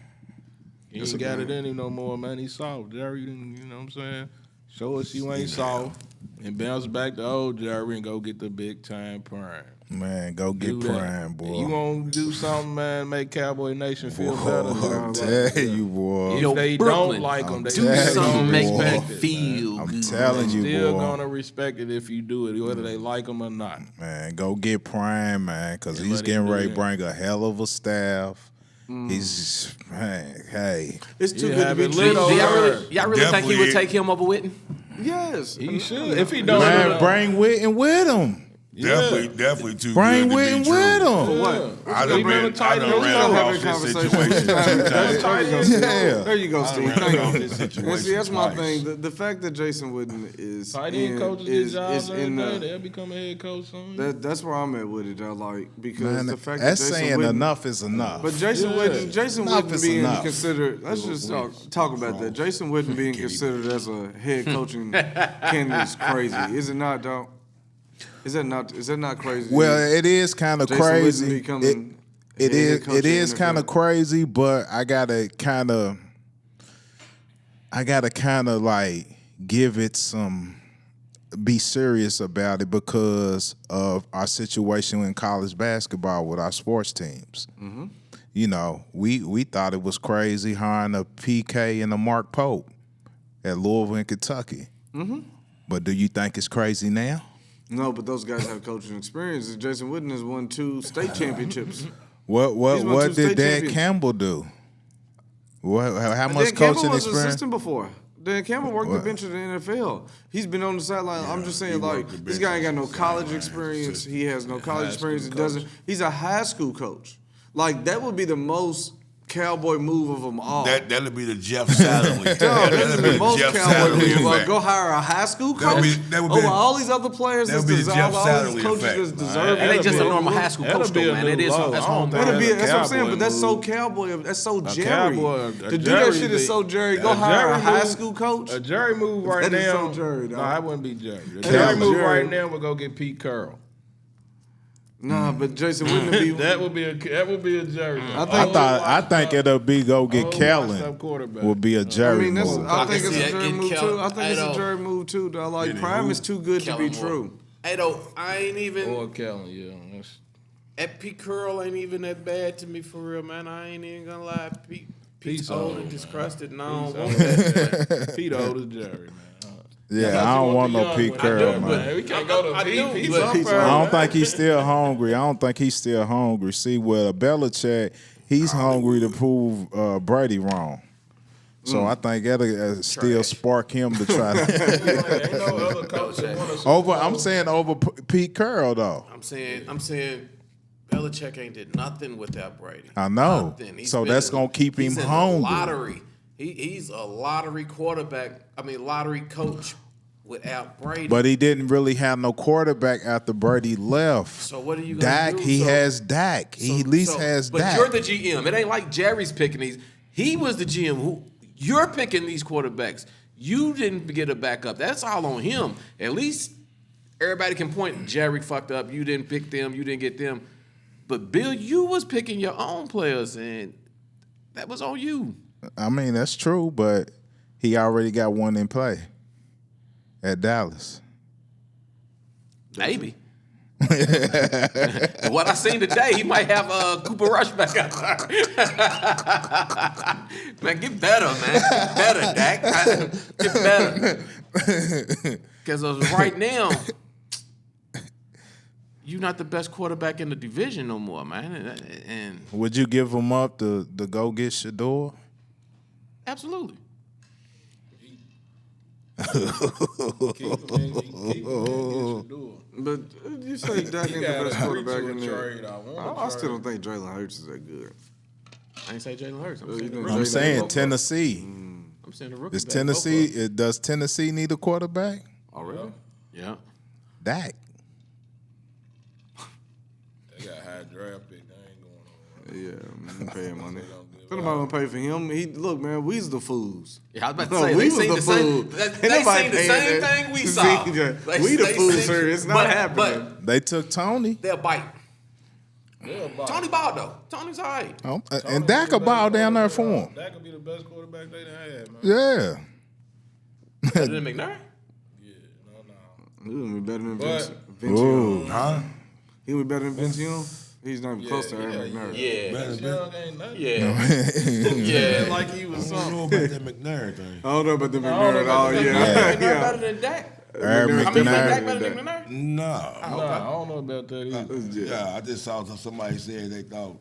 He ain't got it in him no more, man. He's soft. Jerry, you know what I'm saying? Show us you ain't soft. And bounce back to old Jerry and go get the big time prime. Man, go get Do that. prime, boy. You want to do something, man, make Cowboy Nation feel better. I'm Tell telling you, boy. If Yo, they Brooklyn, don't like them, they do Do Tell something you, make boy. me respect it, feel I'm good. telling you, Still boy. gonna respect it if you do it, whether they like them or not. Man, go get Prime, man, because Yeah, he's let getting him do ready to that. bring a hell of a staff. He's, man, hey. It's too You good to be haven't true. lit Do over y'all really, her. y'all really think he would Definitely. take him over Witten? Yes. He should. If he don't, Man, bring Witten with him. Definitely too Bring good to be Witten true. with him. What? I done ran tight across having this conversations. situation two times. There you go, Steve. Yeah. There you go, I Steve. done ran Thank across you. this And situation see, that's my twice. thing. The fact that Jason Witten is tight end in, coaches is get jobs every in day. the, They'll become a head coach soon. that's where I'm at with it. I like because Man, the fact that's that Jason saying Witten, enough is enough. But Jason Yeah. Witten Enough is being enough. considered. Let's just talk about that. Jason Witten being considered as a head coaching candidate is crazy. Is it not, dog? Is that not crazy? Well, it is kind of Jason Witten crazy. becoming It He ain't is. coach It in is NFL. kind of crazy, but I gotta kind of like give it some. Be serious about it because of our situation in college basketball with our sports teams. Mm-hmm. You know, we thought it was crazy hiring a PK and a Mark Pope at Louisville and Kentucky. Mm-hmm. But do you think it's crazy now? No, but those guys have coaching experience. Jason Witten has won 2 state championships. What He's won 2 did state Dan champions. Campbell do? How much Dan Campbell coaching was experience? assistant before. Dan Campbell worked the bench of the NFL. He's been on the sideline. I'm just saying, like, this guy ain't got no college experience. He has no college experience. He doesn't. He's a high school coach. Like, that would be the most Cowboy move of them all. That'll be the Jeff Satterley. That's the most Jeff Cowboy Satterley move. effect. Go hire a high school That would coach be- that would be over the- all these other players. that would be the Jeff all these Satterley coaches effect. that's deserving. It ain't just a to be- normal high school That'll coach, be though, a man. new It is. low. That's I don't home. think That'd be, That's a that's what I'm saying, Cowboy but that's so move. Cowboy. That's so Jerry. Cowboy- a To do Jerry that shit is be- so Jerry. Go a hire Jerry a high move- school coach. A Jerry move right That is now. so Jerry, no, dog. I wouldn't be Jerry. A is Jerry move Jerry. right now would go get Pete Carroll. Nah, but Jason wouldn't it be. That would be a Jerry. move. I think it'll be go get Kellen. Quarterback. Will be a I Jerry mean, that's. move. I think can it's see a that Jerry getting move too. Kellen. I think it's a Jerry move too. Dog. Like Prime is too good to be Kellen true. Hey, though, I ain't even. Or Kellen, yeah. That's- That Pete Curl ain't even that bad to me for real, man. I ain't even gonna lie. Pete's Pete's old old, and man. disgusted. No, I don't Pete's want old. that. Pete old as Jerry, man. Yeah, I don't want no Pete Carroll, man. We can't go to I Pete. do, Pete's but- up Pete's there, I don't man. think he's still hungry. See, with a Belichick, he's hungry to prove Brady wrong. So I think that'll still spark him to try to Ain't no other coach that won a Super over. Bowl. I'm saying over Pete Carroll though. I'm saying, Belichick ain't did nothing without Brady. I know. Nothing. He's So been that's gonna keep him he's in the hungry. Lottery. He's a lottery quarterback. Lottery coach without Brady. But he didn't really have no quarterback after Brady left. So what are you gonna Dak, do? he So- has Dak. He at least has but Dak. you're the GM. It ain't like Jerry's picking these. He was the GM who you're picking these quarterbacks. You didn't get a backup. That's all on him. At least everybody can point. Jerry fucked up. You didn't pick them. You didn't get them. But Bill, you was picking your own players, and that was on you. I mean, that's true, but he already got one in play at Dallas. Maybe. What I seen today, he might have Cooper Rush back out there. Man, get better, man. Get better, Dak. Get better. Because right now, you're not the best quarterback in the division no more, man. And Would you give him up to go get Shador? absolutely. But you say Dak ain't the best quarterback in there. I I still don't think Jalen Hurts is that good. I ain't say Jalen Hurts. I'm You saying the think rookie. I'm Jalen saying Hurts? Tennessee. I'm saying the rookie. Is back, Tennessee? both of Does Tennessee need a quarterback? Already? them. Yeah. Dak. They got high draft pick. They ain't going on. Yeah, man, paying money. Nobody gonna pay for him. Look, man, we's the fools. Yeah, I was about to No, say, we they was seen the the same. fool. They Ain't nobody seen the paying same that. thing we saw. We the fools, seen- sir. It's not happening. But They took Tony. they'll bite. Yeah, but Tony ball though. Tony's all right. And Dak a ball down there for him. That could be the best quarterback they done had, man. Yeah. Better than McNair. He would be better than But- Vince Ooh. Young. Huh? He would be better than Vince Young. He's not even close to Aaron McNair. Yeah. Young ain't nothing. Yeah. Yeah. Like he was I don't know something. about that McNair thing. I don't know about the don't McNair know at all. about the Yeah, McNair yeah. better than Dak. Aaron I mean, Dak McNair. better than McNair. No. Nah, I don't know about that either. Yeah, I just saw somebody say they thought,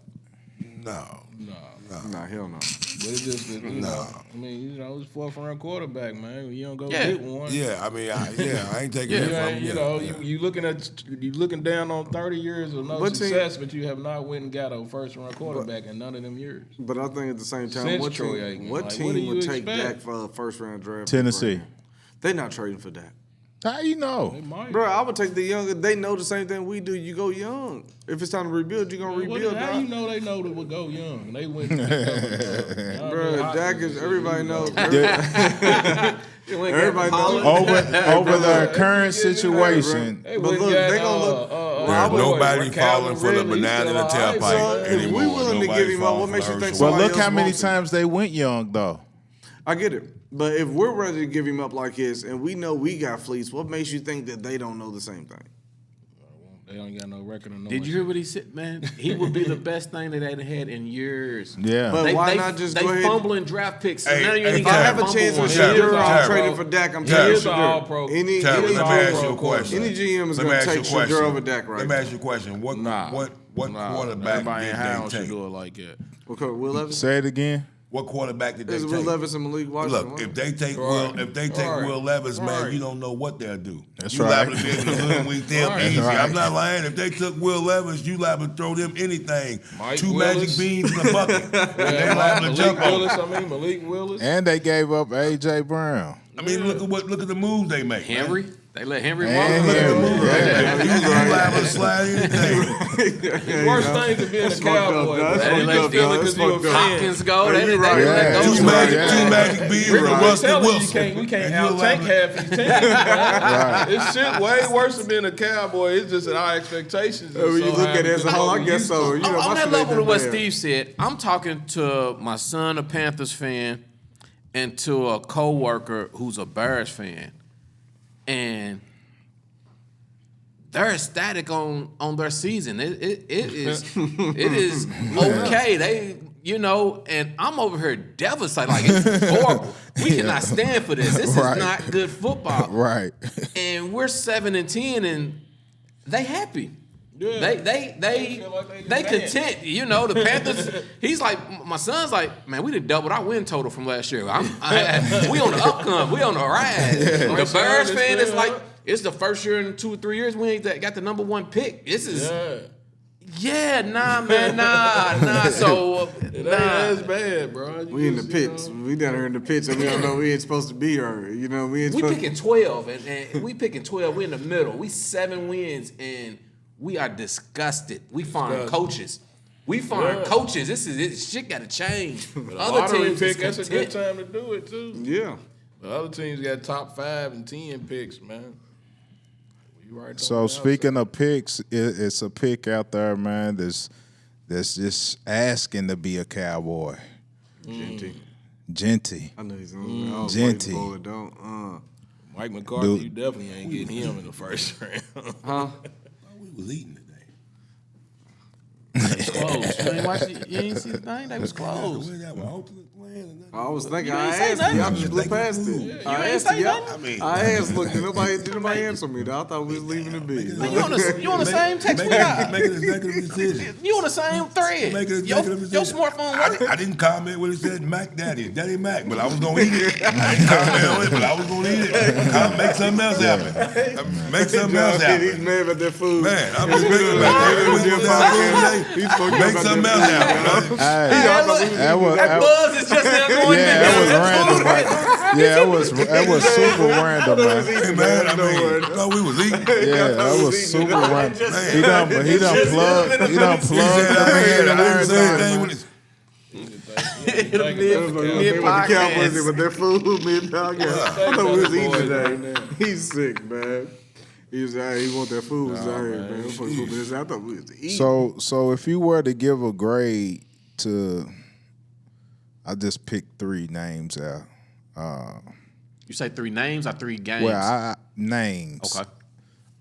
no. Nah, hell no. But it's just that, you know, I mean, you know, it's 4th round quarterback, man. You don't go Yeah. get one. Yeah, I mean, I ain't taking You, it from ain't, you know, yeah. you looking down on 30 years of no What team- success, but you have not went and got a 1st round quarterback in none of them years. But I think at the same time, Since what Troy team, Aikman, what like, team what do you would take expect? Dak for a 1st round draft? Tennessee. Right now? They're not trading for Dak. How you know? They might. Bro, I would take the younger. They know the same thing we do. You go young. If it's time to rebuild, you're going to rebuild. How dog. you know they know that would go young? They went. To Bro, Dak is, everybody knows. Everybody knows. Over their current situation. Hey, But look, they gonna look. There's nobody falling for the Ridley banana in the still alive, tailpipe so if anymore. we willing to Nobody give him up, falling what for makes you the think Herschel Well, somebody look else how many wants him? times they went young though. I get it. But if we're ready to give him up like this and we know we got fleets, what makes you think that they don't know the same thing? They don't got no record of no. Did you hear what he said, man? He would be the best thing that they'd had in years. Yeah. But why not just go ahead? They fumbling draft picks. So Hey, now you hey, ain't If got I to have a fumble chance one. with Terry, Shadur, I'm Terry, trading for Dak. I'm Terry. taking He's an Shadur. all-pro. Any Terry, let me ask you a GM question. Any GM is Let me going to ask take you a Shadur question. over Dak right Let me now. ask you a question. What quarterback Everybody in high on did they take? Shadur like that. Okay, Will Levis? Say it again. What quarterback did they Is take? Will Levis and Malik Washington? Look, if they take Right. Will Levis, man, Right. you don't know what they'll do. That's you right. liable to be able to hoodwink them Right. easy. Right. I'm not lying. If they took Will Levis, you liable to throw them anything. Mike Two Willis. magic beans in a bucket. and they liable to jump on. Malik Willis. And they gave up A.J. Brown. I mean, look at the moves they make. man. Henry? They let Henry walk. And Henry, yeah. You liable to slide anything. Worst thing to be in a Cowboy. That's They fucked let up, dog. That's Philip fucked up. Hopkins go. They you let right. Yeah. those Two Right. magic beans with I'm Rusty telling you, Wilson. we can't And you out tank liable- half these teams. Man. It's shit way worse than being a Cowboy. It's just that our expectations. When you look at it as a whole, I guess so. You know, on my that shit level ain't of what bad. Steve said, I'm talking to my son, a Panthers fan, and to a coworker who's a Bears fan, and they're ecstatic on their season. It is okay. They and I'm over here devastated. Like it's horrible. We cannot stand for this. This Right. is not good football. Right. And we're 7-10, and they happy. Yeah. They feel like they content. The Panthers. He's like, my son's like, man, we done doubled our win total from last year. We on the upcome. We on the rise. The Bears fan is like, it's the first year in 2 or 3 years we ain't got the number 1 pick. This is nah, man, nah. So It ain't as bad, bro. We in the pits. We down here in the pits, and we don't know we ain't supposed to be here. We ain't we supposed picking 12, and we picking 12. We in the middle. We 7 wins, and we are disgusted. We find coaches. This shit got to change. Other teams pick, is that's a good content. time to do it too. Yeah. The other teams got top 5 and 10 picks, man. You right So on speaking of picks, it's a pick out there, man. That's just asking to be a Cowboy. Genty. I know he's on. Genty. Boy, don't. Mike McCarthy, Dude. you definitely ain't getting him in the first round. We was eating today. Close. You ain't see the thing? They was close. Where that was? Oakland playing and nothing. I was thinking. You I ain't say asked y'all nothing. just blew past it. You I ain't asked say y'all. nothing. I asked. Look, did nobody answer me? Though. I thought we was leaving the big. You on the same text we got? Make an executive decision. You on the same thread? Make an Your executive decision. smartphone work? I didn't comment when it said Mac Daddy, Daddy Mac, but I was gonna eat it. I didn't comment on it, but I was gonna eat it. Make something else happen. Make something else He's happen. mad about that food. Man, I'm just thinking about He's fucking Make about something that else food. happen. That Buzz is just now going yeah, that was random. Man. Yeah, that was super random, man. Hey, man, I mean, thought we was eating. Yeah, that was super random. He done plugged He the said, man I and didn't say anything everything. when it's The Cowboys with their food, man. Dog. I thought we was eating today. He's sick, man. He was he want that food. Was out here, man. I thought we was eating. So if you were to give a grade to, I just picked 3 names out. You say 3 names or 3 games? Well, names. Okay.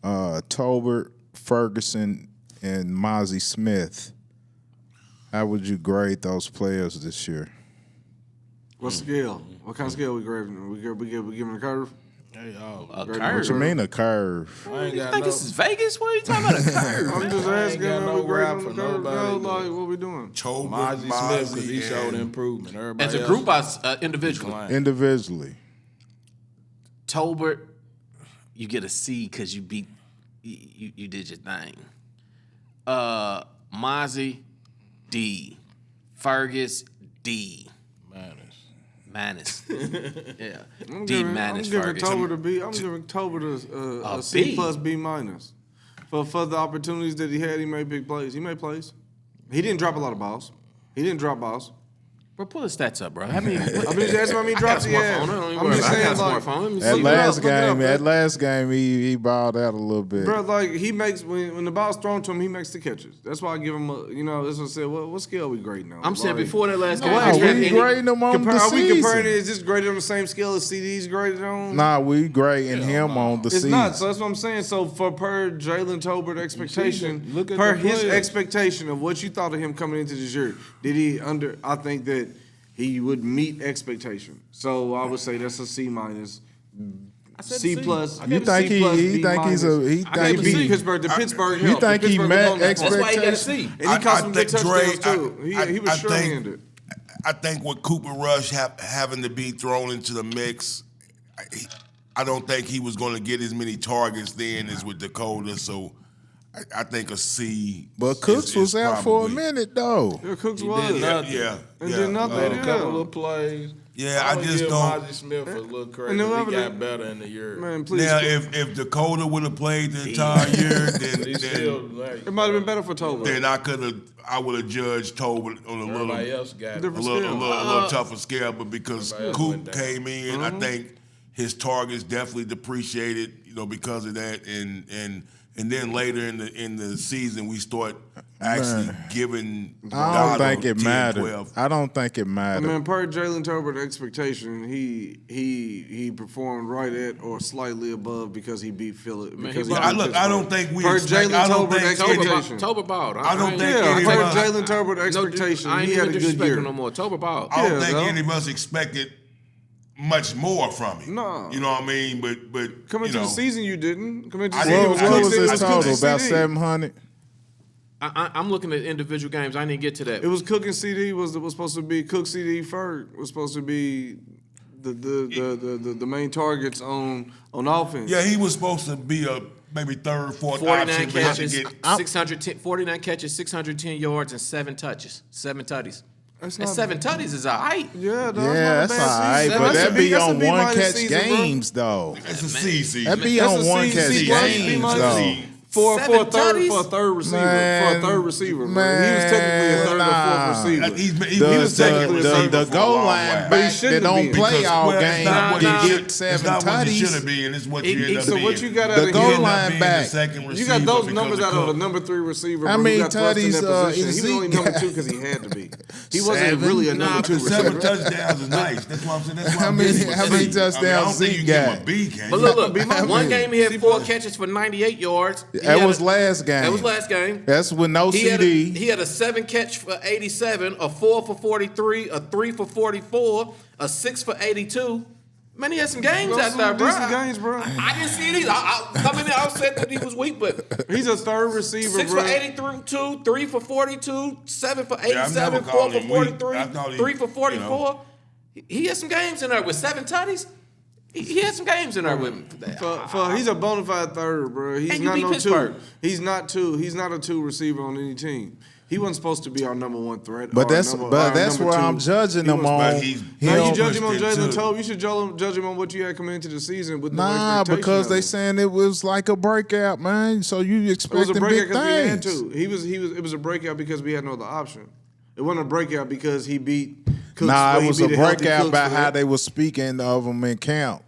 Tolbert, Ferguson, and Mozzie Smith. How would you grade those players this year? What scale? What kind of scale we grading? We giving a curve? A What curve. you mean a curve? I ain't You got think no, this is Vegas? What are you talking about? A curve? I'm just I ain't asking. got no we grading rap for on the curve? nobody. No, like what we doing? Tolbert, Mozzie Smith because he showed and improvement. Everybody As a else group, individually. declined. Individually. Tolbert, you get a C because you beat, you did your thing. Mozzie, D. Fergus, D. Minus. Yeah. D minus I'm giving Fergus. Tolbert a B. I'm giving Tolbert a C B? plus B minus. For the opportunities that he had, he made big plays. He made plays. He didn't drop a lot of balls. He didn't drop balls. Bro, pull the stats up, bro. How many? I mean, that's how many drops he had. I got a smartphone. Let me That see. last game, he balled out a little bit. Bro, like he makes when the ball's thrown to him, he makes the catches. That's why I give him a. That's what I said. What scale are we grading on? I'm saying before that last game, we grading him on the Are we season. comparing it? Is this graded on the same scale as CD's graded on? Nah, we grading him on the It's season. not. So that's what I'm saying. So per Jalen Tolbert expectation, Look at per the his players. expectation of what you thought of him coming into this year, did he under? I think that he would meet expectation. So I would say that's a C minus. C plus. You think he think he's a he I think gave him a he C. Pittsburgh. The Pittsburgh. you helped. think The he Pittsburgh met was on that part. That's why he got a expectations? C. And he caught some big Dre, touchdowns too. He was short-handed. I think with Cooper Rush having to be thrown into the mix, I don't think he was going to get as many targets then as with Dakota. So I think a C. But Cooks was out for a minute though. Yeah, Cooks He was. did nothing. Yeah. And did nothing. A couple of plays. Yeah, I just give don't. Mozzie Smith a little credit. And whoever He the- got better in the year. Man, please. Now, if Dakota would have played the entire year, He's still then like It might have been better for Tolbert. I would have judged Tobin on a little. everybody else got. a little tougher scale, but because Everybody else Coop went down. came in, I think his targets definitely depreciated, because of that, and then later in the season we start actually giving. I don't Donald think it 10, mattered. 12. I don't think it I mattered. mean, per Jalen Tolbert expectation, he performed right at or slightly above because he beat Philly. Because he he balled. beat I don't think we Per expect. Jalen I don't Tolbert think expectation. Tober balled. I don't think Yeah, any per of us. Jalen Tolbert expectation, I ain't he had even a good disrespecting year. him no more. Tober balled. I don't Yeah, think though. any of us expected much more from him. No. You know what I mean? But Coming to the season, you didn't. Coming to the I season, didn't- What I was didn't- his I total? couldn't About CD. 700. I'm looking at individual games. I didn't get to that. It was Cook and CD was supposed to be Cook, CD, Ferg was supposed to be the main targets on offense. Yeah, he was supposed to be a maybe third, fourth 49 option. but catches, he get 610, 49 catches, 610 yards, and 7 touches, 7 tutties. That's And not 7 tutties is all right. Yeah, Yeah, that's all right, but That's a that B- be that's a on B one minus catch season, bro. games though. It's a C season. That be That's on a one C- catch C plus, B games minus. though. For a 7 third tutties? receiver. Man, For a third receiver, man, he was technically a third nah. or fourth receiver. He The, was technically a the receiver for a goal long line while. But he back that shouldn't don't be, play Because, all well, game it's not what he can should- get 7 It's not what he should have tutties. been. It's what He- you end up So being. what you got The out of goal He him? ended up line being back. the second receiver You got those because numbers out of Cook. the number 3 receiver. How who many got thrust in tutties, that position. is He was only Zeke number got? 2 because he had to be. He wasn't 7? really a Nah, number 2 but receiver. 7 touchdowns is nice. That's what I'm saying. That's why How I'm many- giving him a how many C. touchdowns I don't think Zeke you give him got? a B, can But you? look, one game he had 4 catches for 98 yards. That was last game. That was last game. That's with no He CD. had a 7 catch for 87, a 4 for 43, a 3 for 44, a 6 for 82. Man, he had some games Those out there, some bro. decent games, bro. I didn't see it either. I coming in, I said that he was weak, but He's a third receiver, 6 bro. for 83, 3 for 42, 7 for Yeah, I've never 87, 4 called for him weak. 43, I thought he, 3 for 44. He had some games in there with 7 tutties. He had some games in there with him. He's a bona fide third, bro. He's And you not beat no Pittsburgh. 2. He's not 2. He's not a 2 receiver on any team. He wasn't supposed to be our number 1 threat. But or that's number where 2. I'm judging He him was- on. but he's- He Now don't- you judge him on pushed it Jalen too. Tolbert. You should judge him on what you had coming into the season with no Nah, expectation because of they him. saying it was like a breakout, man. So you It was expecting a breakout big because we had things. to. It was a breakout because we had no other option. It wasn't a breakout because he beat Cooks. Nah, but it he was a beat healthy breakout Cooks about for how that. they were speaking of him in camp.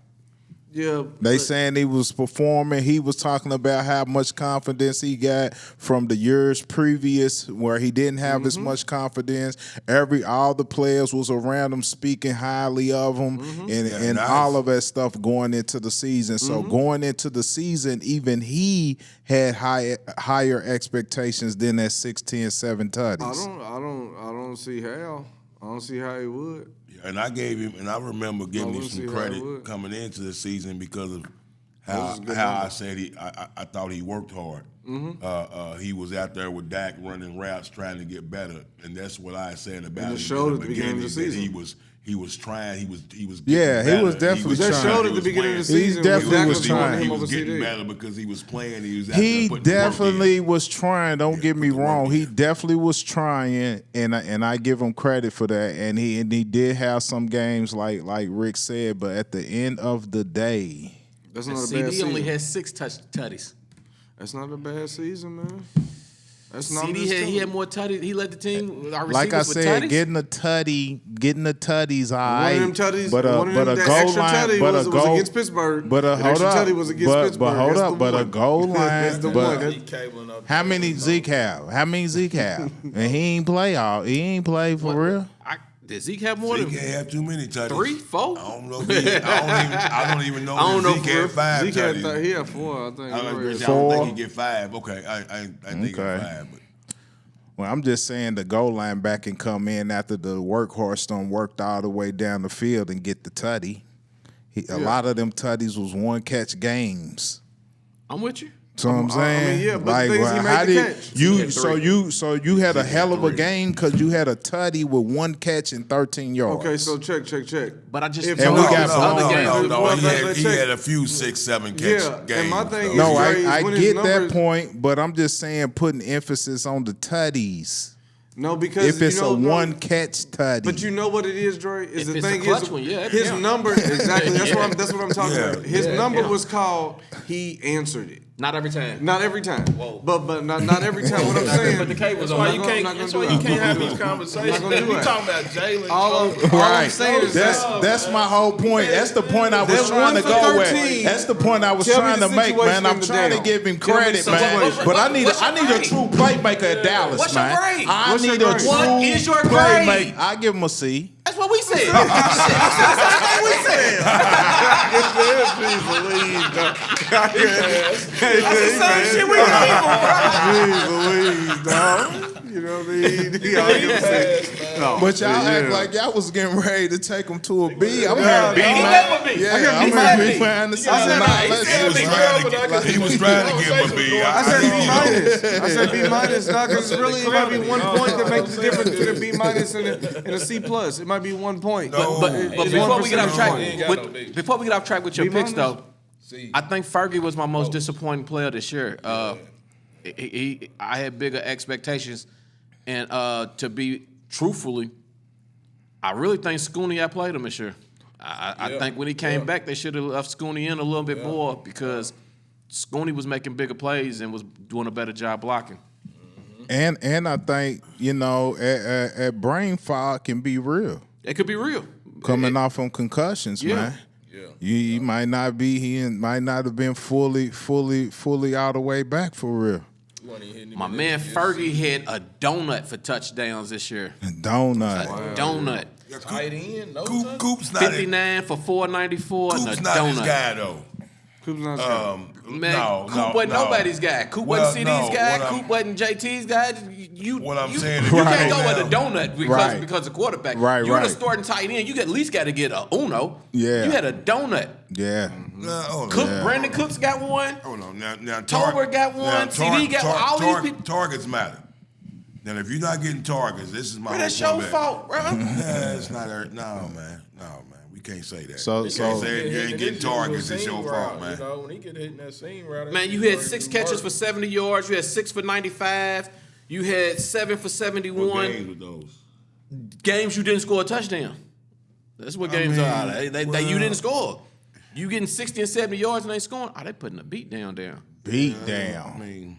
Yeah, They but- saying he was performing. He was talking about how much confidence he got from the years previous, where he didn't have as much confidence. All the players was around him speaking highly of him, and nice. all of that stuff going into the season. So going into the season, even he had higher expectations than that 6'10", 7 tutties. I don't see how. I don't see how he would. And I gave him, and I remember giving him wouldn't some see how it credit would. coming into the season because of Those is good how I numbers. said I thought he worked hard. Mm-hmm. He was out there with Dak running routes, trying to get better, and that's what I said about And him it showed in at the beginning of the that season. He was trying. He was. Yeah, getting he was better. definitely That trying. showed He at the was beginning of the playing. season. definitely Dak was beating trying. him He over was getting CD. better because he was playing. He was out there He putting the work in. definitely was trying. Don't get me wrong. He definitely was trying, and I give him credit for that. And he did have some games like Rick said, but at the end of the day, That's not a bad CD season. only had 6 tutties. That's not a bad season, man. That's he had more tutties. He led the team. Our Like I receivers with said, tutties. getting the tutties, all One right. of them tutties, but one of them, a that goal extra line, tutty but was a goal against Pittsburgh. But That hold extra up, tutty was against Pittsburgh. but hold That's up, the but a one. goal That's line. the but one. how many Zeke have? How many Zeke have? And he ain't play all. He ain't play for real. Did Zeke have more Zeke than can't have too many tutties. 3, 4? I don't know. I don't even know. I don't know Zeke for had real. 5 Zeke had tutties. he had 4, I think. I don't Four. think he get 5. Okay, I think he get 5. But Well, I'm just saying the goal line back can come in after the workhorse done worked all the way down the field and get the tutty. A lot of them tutties was one catch games. I'm with you. So I'm saying, yeah, but the thing is he made the catch. So you had a hell of a game because you had a tutty with 1 catch and 13 yards. Okay, so check. But I just If And we no, got no, other games. no, Let's he check. had a few 6, 7 catch Yeah, games. and my thing is- No, Dre, I when his get that numbers- point, but I'm just saying putting emphasis on the tutties. No, because If it's a no, 1 catch tutty. But you know what it is, Dre? Is If the it's a thing clutch is one, yeah, his yeah. number exactly. That's what I'm talking Yeah. about. His number was called. He answered it. Not every time. Not every time. But not every time. What I'm saying. But the K was That's on. why I'm you not can't. gonna That's do why it. you can't have I'm these not gonna conversations. do We that. talking about Jalen. All I'm saying is That's my whole point. That's the point I was That's trying to 1 for go 13. with. That's the point I was Tell me trying the to make, situation man. I'm in the trying to down. give him Tell me credit, the man. situation. But I need What's your a grade? true playmaker at Dallas, What's your man. grade? I What's need your a grade? true What is your grade? playmaker. I give him a C. That's what we said. That's what we said. That's the same shit we Jeez Louise, dog. You know what I mean? He all give us But y'all act like y'all was getting ready to take him to a B. I'm hearing B, He man. never B. Yeah, I I'm got hearing B. B behind the scenes. I said Nah, B. let's He said just- B. He was trying to give him a B. I said B minus. I said B minus, not because really it might be 1 point that makes the difference between a B minus and a C plus. It might be 1 point. But It's before 1 we get off percentage track, point. ain't got no B. before we get off track with your B picks, minus? though, I think Fergie was my most disappointing player this year. I had bigger expectations, and to be truthfully, I really think Scooney outplayed him this year. I think when he came back, they should have left Scooney in a little bit more because Scooney was making bigger plays and was doing a better job blocking. And I think, at brain fog can be real. It could be real. Coming off from concussions, Yeah. man. He might not be. He might not have been fully all the way back for real. My man Fergie had a donut for touchdowns this year. Donut. Donut. Tight end. No Coop's not his 59 for 494 and a Coop's not his donut. guy though. Coop's not sure. Man, Coop wasn't nobody's guy. Coop Well, wasn't CD's no, guy. what I'm- Coop wasn't JT's guy. What I'm you, saying you is can't Right. go with a donut Right. because of quarterback. Right, You're the right. starting tight end. You at least got to get a Uno. Yeah. You had a donut. Yeah. Hold Cook, on. Brandon Cooks got one. Hold on. Now Tolbert got one. CD got one. All these people. Targets matter. Now, if you're not getting targets, this is my Bro, whole that's your comeback. fault, bro. Nah, it's not. No, man. We can't say that. So- you so- can't say you ain't getting targets. It's your fault, man. You know, when he get hit in that seam route, Man, you had 6 catches for 70 yards. You had 6 for 95. You had 7 for What 71. games with those? Games you didn't score a touchdown. That's what games are. You didn't score. You getting 60 and 70 yards and ain't scoring. They putting a beat down. Beat down. I mean,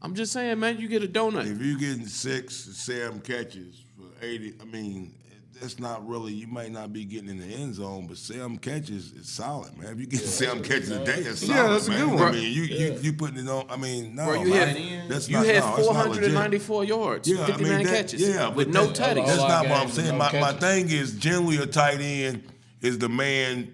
I'm just saying, man, you get a donut. if you're getting 6, 7 catches for 80, I mean, that's not really. You might not be getting in the end zone, but 7 catches is solid, man. If you get 7 catches a day, it's solid, that's a man. good one. I mean, you putting it on. I mean, no, Bro, you man, had that's you not, had no, it's not legit. 494 yards, Yeah, 59 that- catches, yeah, with but no that- tutties. That's All not our what I'm games, saying. no My catches. thing is generally a tight end is the man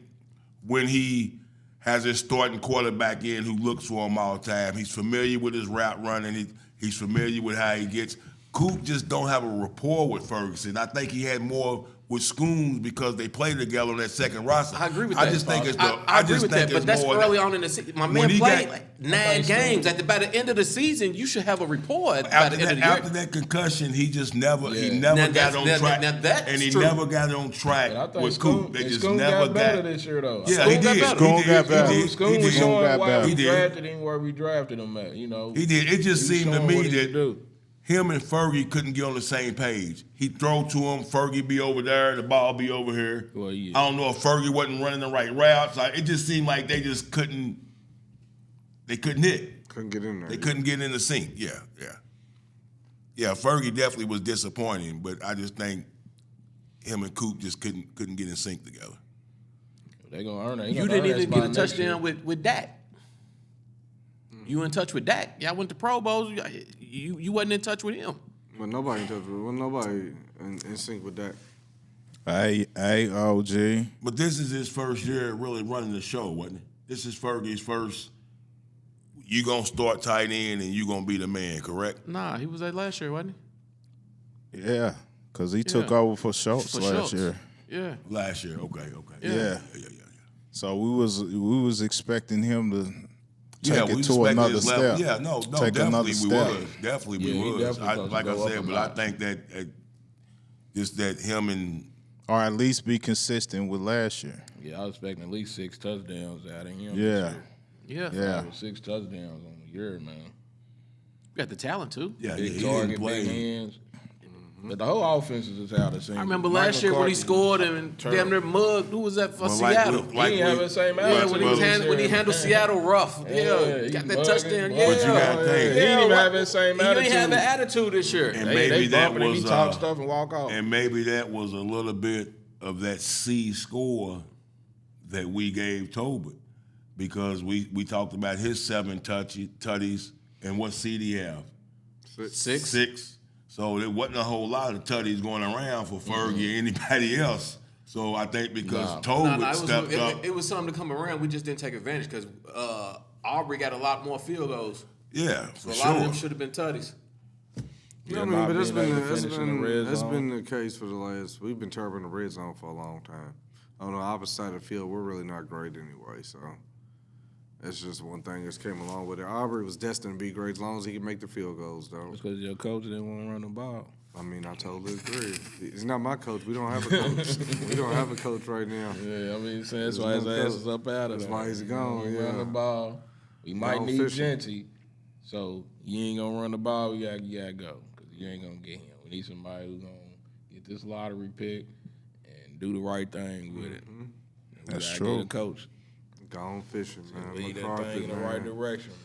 when he has his starting quarterback in who looks for him all the time. He's familiar with his route running. He's familiar with how he gets. Coop just don't have a rapport with Ferguson. I think he had more with Scoons because they played together on that second roster. I agree with I that. just think it's the. I agree just with think that, but it's that's more early on in the season. My man When he played got- like 9 games. By the end of the season, you should have a report by After the end of the that, year. after that concussion, he just never he Yeah. never Now got that's- on now- track, now that's and he true. never got on track I think with Coop. They just Scoon never got better this year, though. Yeah, Scoon he got did. better. Scoon He got did. better. He did. Scoon He was did. showing why He we did. drafted him where we drafted him at. You know, He did. It just He was seemed to showing me what he that could do. him and Fergie couldn't get on the same page. He'd throw to him, Fergie be over there, the ball be over here. Well, yeah. I don't know if Fergie wasn't running the right routes. It just seemed like they just couldn't. They couldn't hit. Couldn't get in there. They couldn't get in the sync. Yeah. Yeah, Fergie definitely was disappointing, but I just think him and Coop just couldn't get in sync together. They gonna earn it. You didn't even get a touchdown with Dak. You in touch with Dak? Y'all went to Pro Bowls. You wasn't in touch with him. But nobody in touch with. Well, nobody in sync with that. Hey, OG. But this is his first year really running the show, wasn't it? This is Fergie's first. You gonna start tight end and you gonna be the man, correct? Nah, he was there last year, wasn't he? Yeah, because he took over for Schultz last year. Yeah. Last year, okay. Yeah. So we was expecting him to take we it to expected another his level. step. Yeah, no, take definitely another we step. was. Definitely we he was. definitely Like I supposed to go up said, a but I lot. think that just that him and Or at least be consistent with last year. Yeah, I was expecting at least 6 touchdowns out of him. Yeah. Yeah. Yeah. 6 touchdowns on the year, man. You got the talent too. yeah, Big he target, didn't big play. hands. But the whole offense is just out of sync. I remember Mike last year when he McCarthy scored and terrible. damn near mugged. Who was that for Well, Seattle? He ain't have the same Yeah, attitude. when he handled Seattle rough. Yeah, he got that bugging, touchdown. bugging. Yeah, But you gotta think, He didn't even right. have that same You attitude. ain't have the attitude this year. And They maybe that bumping and he was talk stuff and walk off. and maybe that was a little bit of that C score that we gave Tobit, because we talked about his 7 tutties and what CD have? 6. So there wasn't a whole lot of tutties going around for Fergie or anybody else. So I think because Tobit stepped up. It was something to come around. We just didn't take advantage because Aubrey got a lot more field goals. Yeah, So for a lot of sure. them should have been tutties. Yeah, I not mean, but that's being been able to finish in the red that's zone. been the case for the last. We've been turboing the red zone for a long time. On the opposite side of the field, we're really not great anyway. So that's just one thing that's came along with it. Aubrey was destined to be great as long as he could make the field goals, though. It's because your coach didn't want to run the ball. I mean, I totally agree. He's not my coach. We don't have a coach. We don't have a coach right now. Yeah, I mean, so that's why his ass is up out of That's there. why he's gone, He yeah. Run the ball. We might Gone need fishing. Genty, so you ain't gonna run the ball. You gotta go because you ain't gonna get him. We need somebody who's gonna get this lottery pick and do the right thing with it. And we That's gotta true. Get a coach. Gone fishing, man. Lead that McCarthy, thing in the man. right direction, man.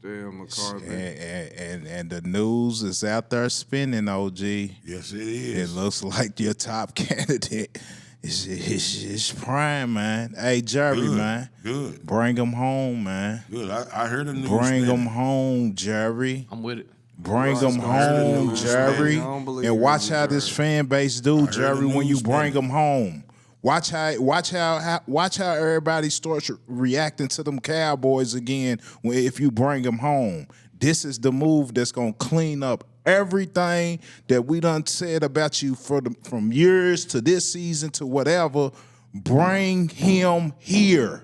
Damn, McCarthy. And the news is out there spinning, OG. Yes, it It is. looks like your top candidate is prime, man. Hey, Jerry, Good, man. good. Bring him home, man. Good. I heard the news. Bring spinning. him home, Jerry. I'm with it. Bring Right, him so I heard the home, news Jerry. spinning. I don't believe And it watch was how this Jerry. fan base do, heard Jerry, the when you news bring spinning. him home. Watch how everybody starts reacting to them Cowboys again if you bring them home. This is the move that's gonna clean up everything that we done said about you from years to this season to whatever. Bring him here,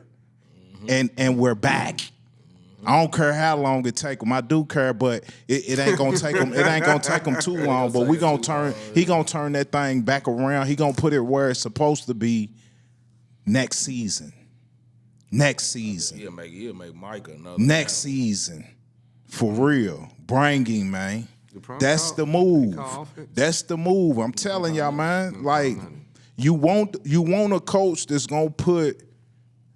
and we're back. I don't care how long it take him. I do care, but it ain't gonna take him. It ain't gonna take him too long. But we gonna turn. He gonna turn that thing back around. He gonna put it where it's supposed to be next season. Next season. He'll make Mike another. Next season. For real. Bring him, man. prime That's call- the move. call offense. That's the move. I'm telling y'all, man. Like you want a coach that's gonna put.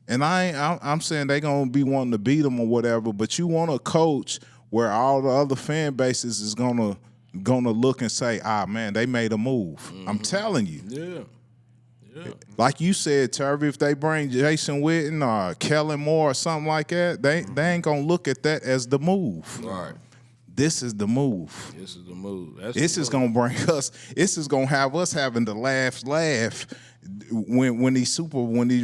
And I'm saying they gonna be wanting to beat them or whatever, but you want a coach where all the other fan bases is gonna look and say, man, they made a move. I'm telling you. Yeah. Like you said, Terry, if they bring Jason Witten or Kellen Moore or something like that, they ain't gonna look at that as the move. Right. This is the move. This is the move. This is gonna bring us. This is gonna have us having to laugh when these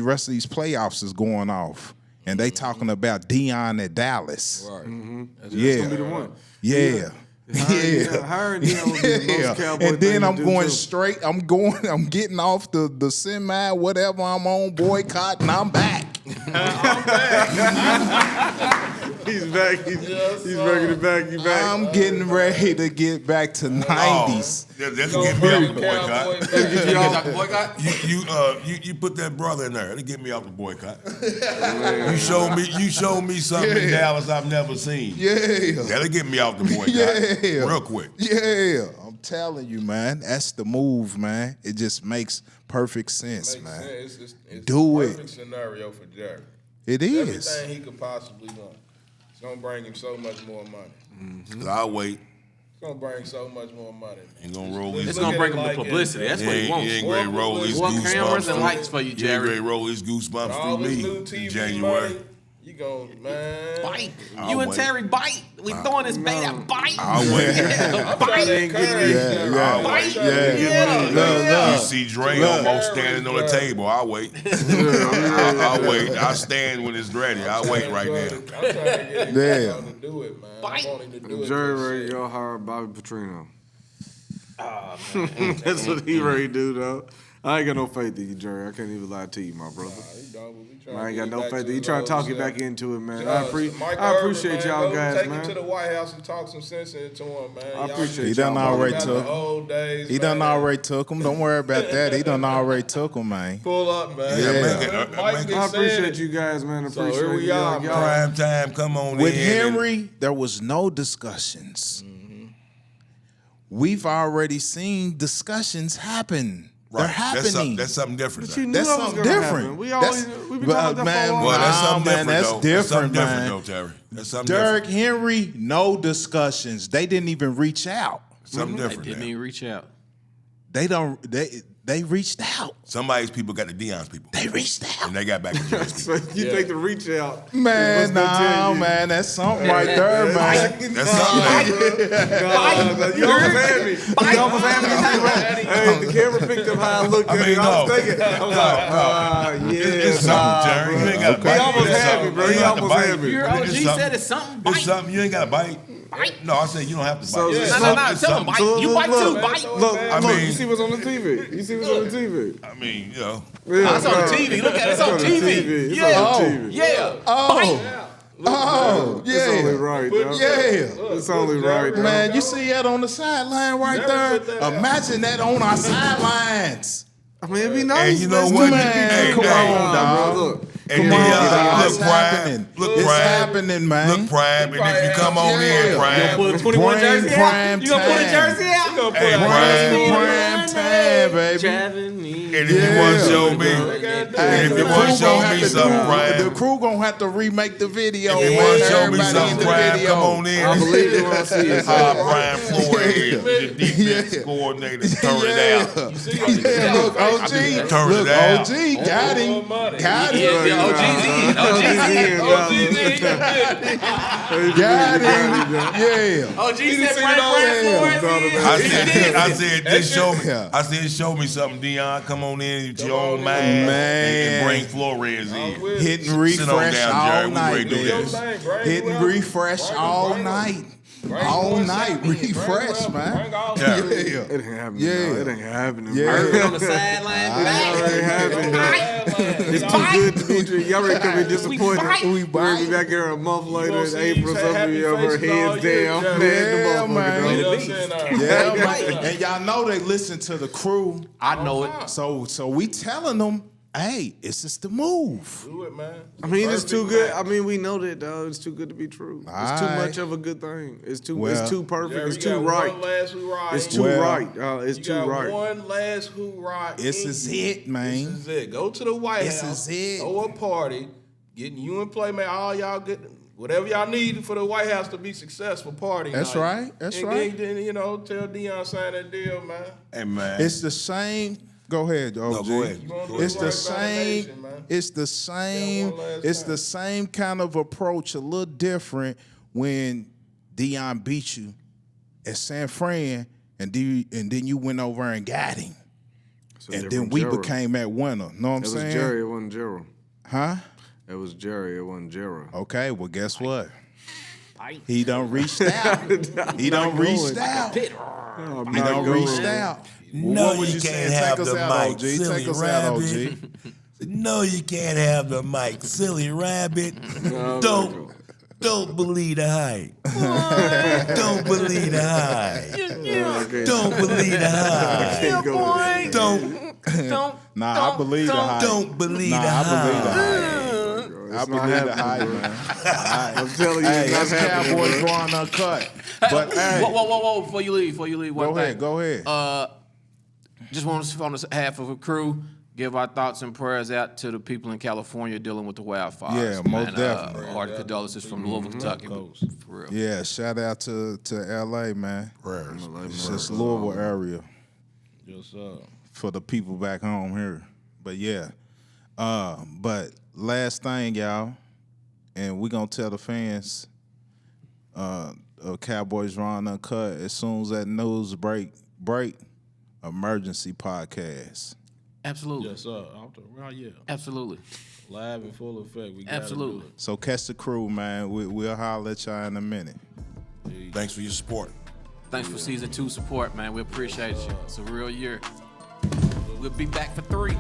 rest of these playoffs is going off, and they talking about Deion at Dallas. Right. That's Yeah, gonna be the one. yeah. Hiring Deion would be the most Cowboy And then thing I'm to do, going too. straight. I'm getting off the semi, whatever I'm on, boycott, and I'm back. He's back. He's bringing it back. You back. I'm getting ready to get back to 90s. That can get me off the boycott. You got the boycott? You put that brother in there. That'll get me off the boycott. You showed me something in Dallas I've never seen. Yeah. That'll get me off the boycott. Yeah. Real quick. Yeah. I'm telling you, man. That's the move, man. It just makes perfect sense, Makes man. sense. It's Do the it. perfect scenario for Jerry. It is. Everything he could possibly want. It's gonna bring him so much more money. So I'll wait. It's gonna bring so much more money. Ain't gonna roll It's his. gonna bring him the publicity. That's what he wants. He ain't gonna roll his More goosebumps. cameras and lights for you, He ain't Jerry. gonna roll his goosebumps All through this me new in TV January. money, you gon' man. Bite. I'll You and wait. Terry bite. We throwing this bait out. Bite. I'll wait. I'm trying to encourage them. yeah. Bite. Look. You see Dre almost standing on the table. I'll wait. I'll wait. I'll stand when it's ready. I'll wait right now. I'm trying to get him Damn. to do it, man. Bite. I want him to do it. Jerry this ready shit. to go hire Bobby Petrino. That's what he ready to do, though. I ain't got no faith in you, Jerry. I can't even lie to you, my brother. I ain't got no faith in you. He trying to talk you back into it, man. I appreciate y'all guys, Take man. him to the White House and talk some sense into him, man. I appreciate He done already Got took the old days. He done man. already took him. Don't worry about that. He done already took him, man. Pull up, man. Yeah. Mike been I saying appreciate it. you guys, man. So Appreciate here we y'all. are, man. Prime time, come on With in. Henry, there was no discussions. We've already seen discussions happen. Right. They're happening. That's something different. But you though. knew That's that was something gonna different. happen. We always we been But, talking about that man, for a Well, while. that's something man, different, that's though. different, something different, man. though, Terry. That's something Derrick different. Henry, no discussions. They didn't even reach out. Something They different. didn't man. even reach out. They reached out. Somebody's people got the Deion's people. They reached out. And they got back to Jerry's people. So you think the reach out? Man, was gonna tell you. man, that's something right there, man. That's something. No, you almost had me. You almost had me. Hey, the camera picked up how I looked at I mean, it. I was no. thinking, I was like, yeah, It's something, Jerry. You ain't got to bite. He almost It's had me, something. bro. You He don't have to almost bite. had me. Your It's OG something. said it's something. It's Bite. something. You ain't got to bite. No, I said you don't have to So- bite. Yeah, It's No, something. no, It's tell him something. bite. You bite too. Bite. Look, I look, mean- you see what's on the TV. You see what's on the TV. I mean, you know. Yeah, It's on the TV. Look at it. It's on TV. It's Yeah. on the TV. Yeah. Oh, It's only yeah. right, though. Yeah. It's only right, though. Man, you see that on the sideline right Never put there? that out. Imagine that on our sidelines. I mean, it'd be nice. And you know Let's what? do Man, it. Hey, come hey, on, dog. Look, And Come on, then, dog. look, It's Prime. happening. Look, It's Prime. happening, man. Look, Prime. And if you come on Yeah. in, Prime. Put a 21 Bring jersey prime out. You gonna put a time. jersey out? Hey, Prime, Prime. prime time, baby. Driving me. And if you want to show me, and if you want to show me something, The Prime. crew gonna have to remake the video. If you man. want to show me Everybody in something, the Prime, video. come on in. I believe you when I see it. High Prime Flores, the defense coordinator, turn it out. Yeah, look, OG. Turn Look, it out. OG got him. Got him. Yeah, OG's in. OG's in. Got him. Yeah. OG said Frank Flores. I said, just show me. Yeah. I said, show me something, Deion. Come on in with your own man, Man. and bring Flores in. Hit and Sit on refresh down, all Jerry. We night, ready to do baby. this. Hit and refresh all night. All night refresh, man. Yeah. Yeah. It ain't happening. Yeah. No, it ain't happening. Yeah. Bro. On the sideline. It ain't happening. It's too good to be true. Y'all ready to be disappointed. We We'll be bite. back here a month later in see April. you say Some of happy you over faces all heads year, down. Jerry. Yeah, Man, man. You know what I'm saying? Yeah, man. And y'all know they listen to the crew. I know it. So we telling them, hey, it's just the move. Do it, man. I mean, it's too good. I mean, we know that, dog. It's too good to be true. It's too Aight. much of a good thing. It's too. Well, It's too perfect. Jerry, It's you too got right. One last hoorah. It's too Well, right. It's You too got right. one last hoorah. This in is you. it, man. This is it. Go to the White This House. is it. Throw a party. Getting you and Playmate, all y'all get whatever y'all need for the White House to be successful. Party. That's night. right. That's and right. Then you know, tell Deion sign that deal, man. Hey, man. It's the same. Go ahead, OG. go ahead. You wanna do It's it the right by the same. nation, man. It's the same. one last It's time. the same kind of approach, a little different when Deion beat you at San Fran, and then you went over and got him, It's a and then different we Gerald. became that winner. Know what I'm It was saying? Jerry. It wasn't Gerald. Huh? It was Jerry. It wasn't Gerald. Okay. Well, guess what? He done reached out. He done reached out. He done reached out. No, What would you you say? can't have Take us the out, mic, OG. silly Take us out, rabbit. OG. No, you can't have the mic, silly rabbit. Don't believe the hype. Don't believe the hype. Don't believe the hype. Don't Nah, I believe the hype. don't believe Nah, the I believe the hype. hype. I believe the hype, man. I'm telling you, Hey, it's not that's happening. Cowboys bro. Raw Uncut. But hey, Whoa! Before you leave, one go thing. ahead, go ahead. Just want to on the half of a crew give our thoughts and prayers out to the people in California dealing with the wildfires. Yeah, most definitely. Hearty condolences from Louisville, Kentucky. For real. Yeah, shout out to LA, man. Prayers. It's just Louisville area Just for the people back home here. But yeah. But last thing, y'all, and we gonna tell the fans of Cowboys Raw Uncut as soon as that news break, emergency podcast. Absolutely. yes, yeah. Absolutely. Live in full effect. We gotta Absolutely. do it. So catch the crew, man. We'll holler at y'all in a minute. Thanks for your support. Thanks for season 2 support, man. We appreciate you. It's a real year. We'll be back for 3.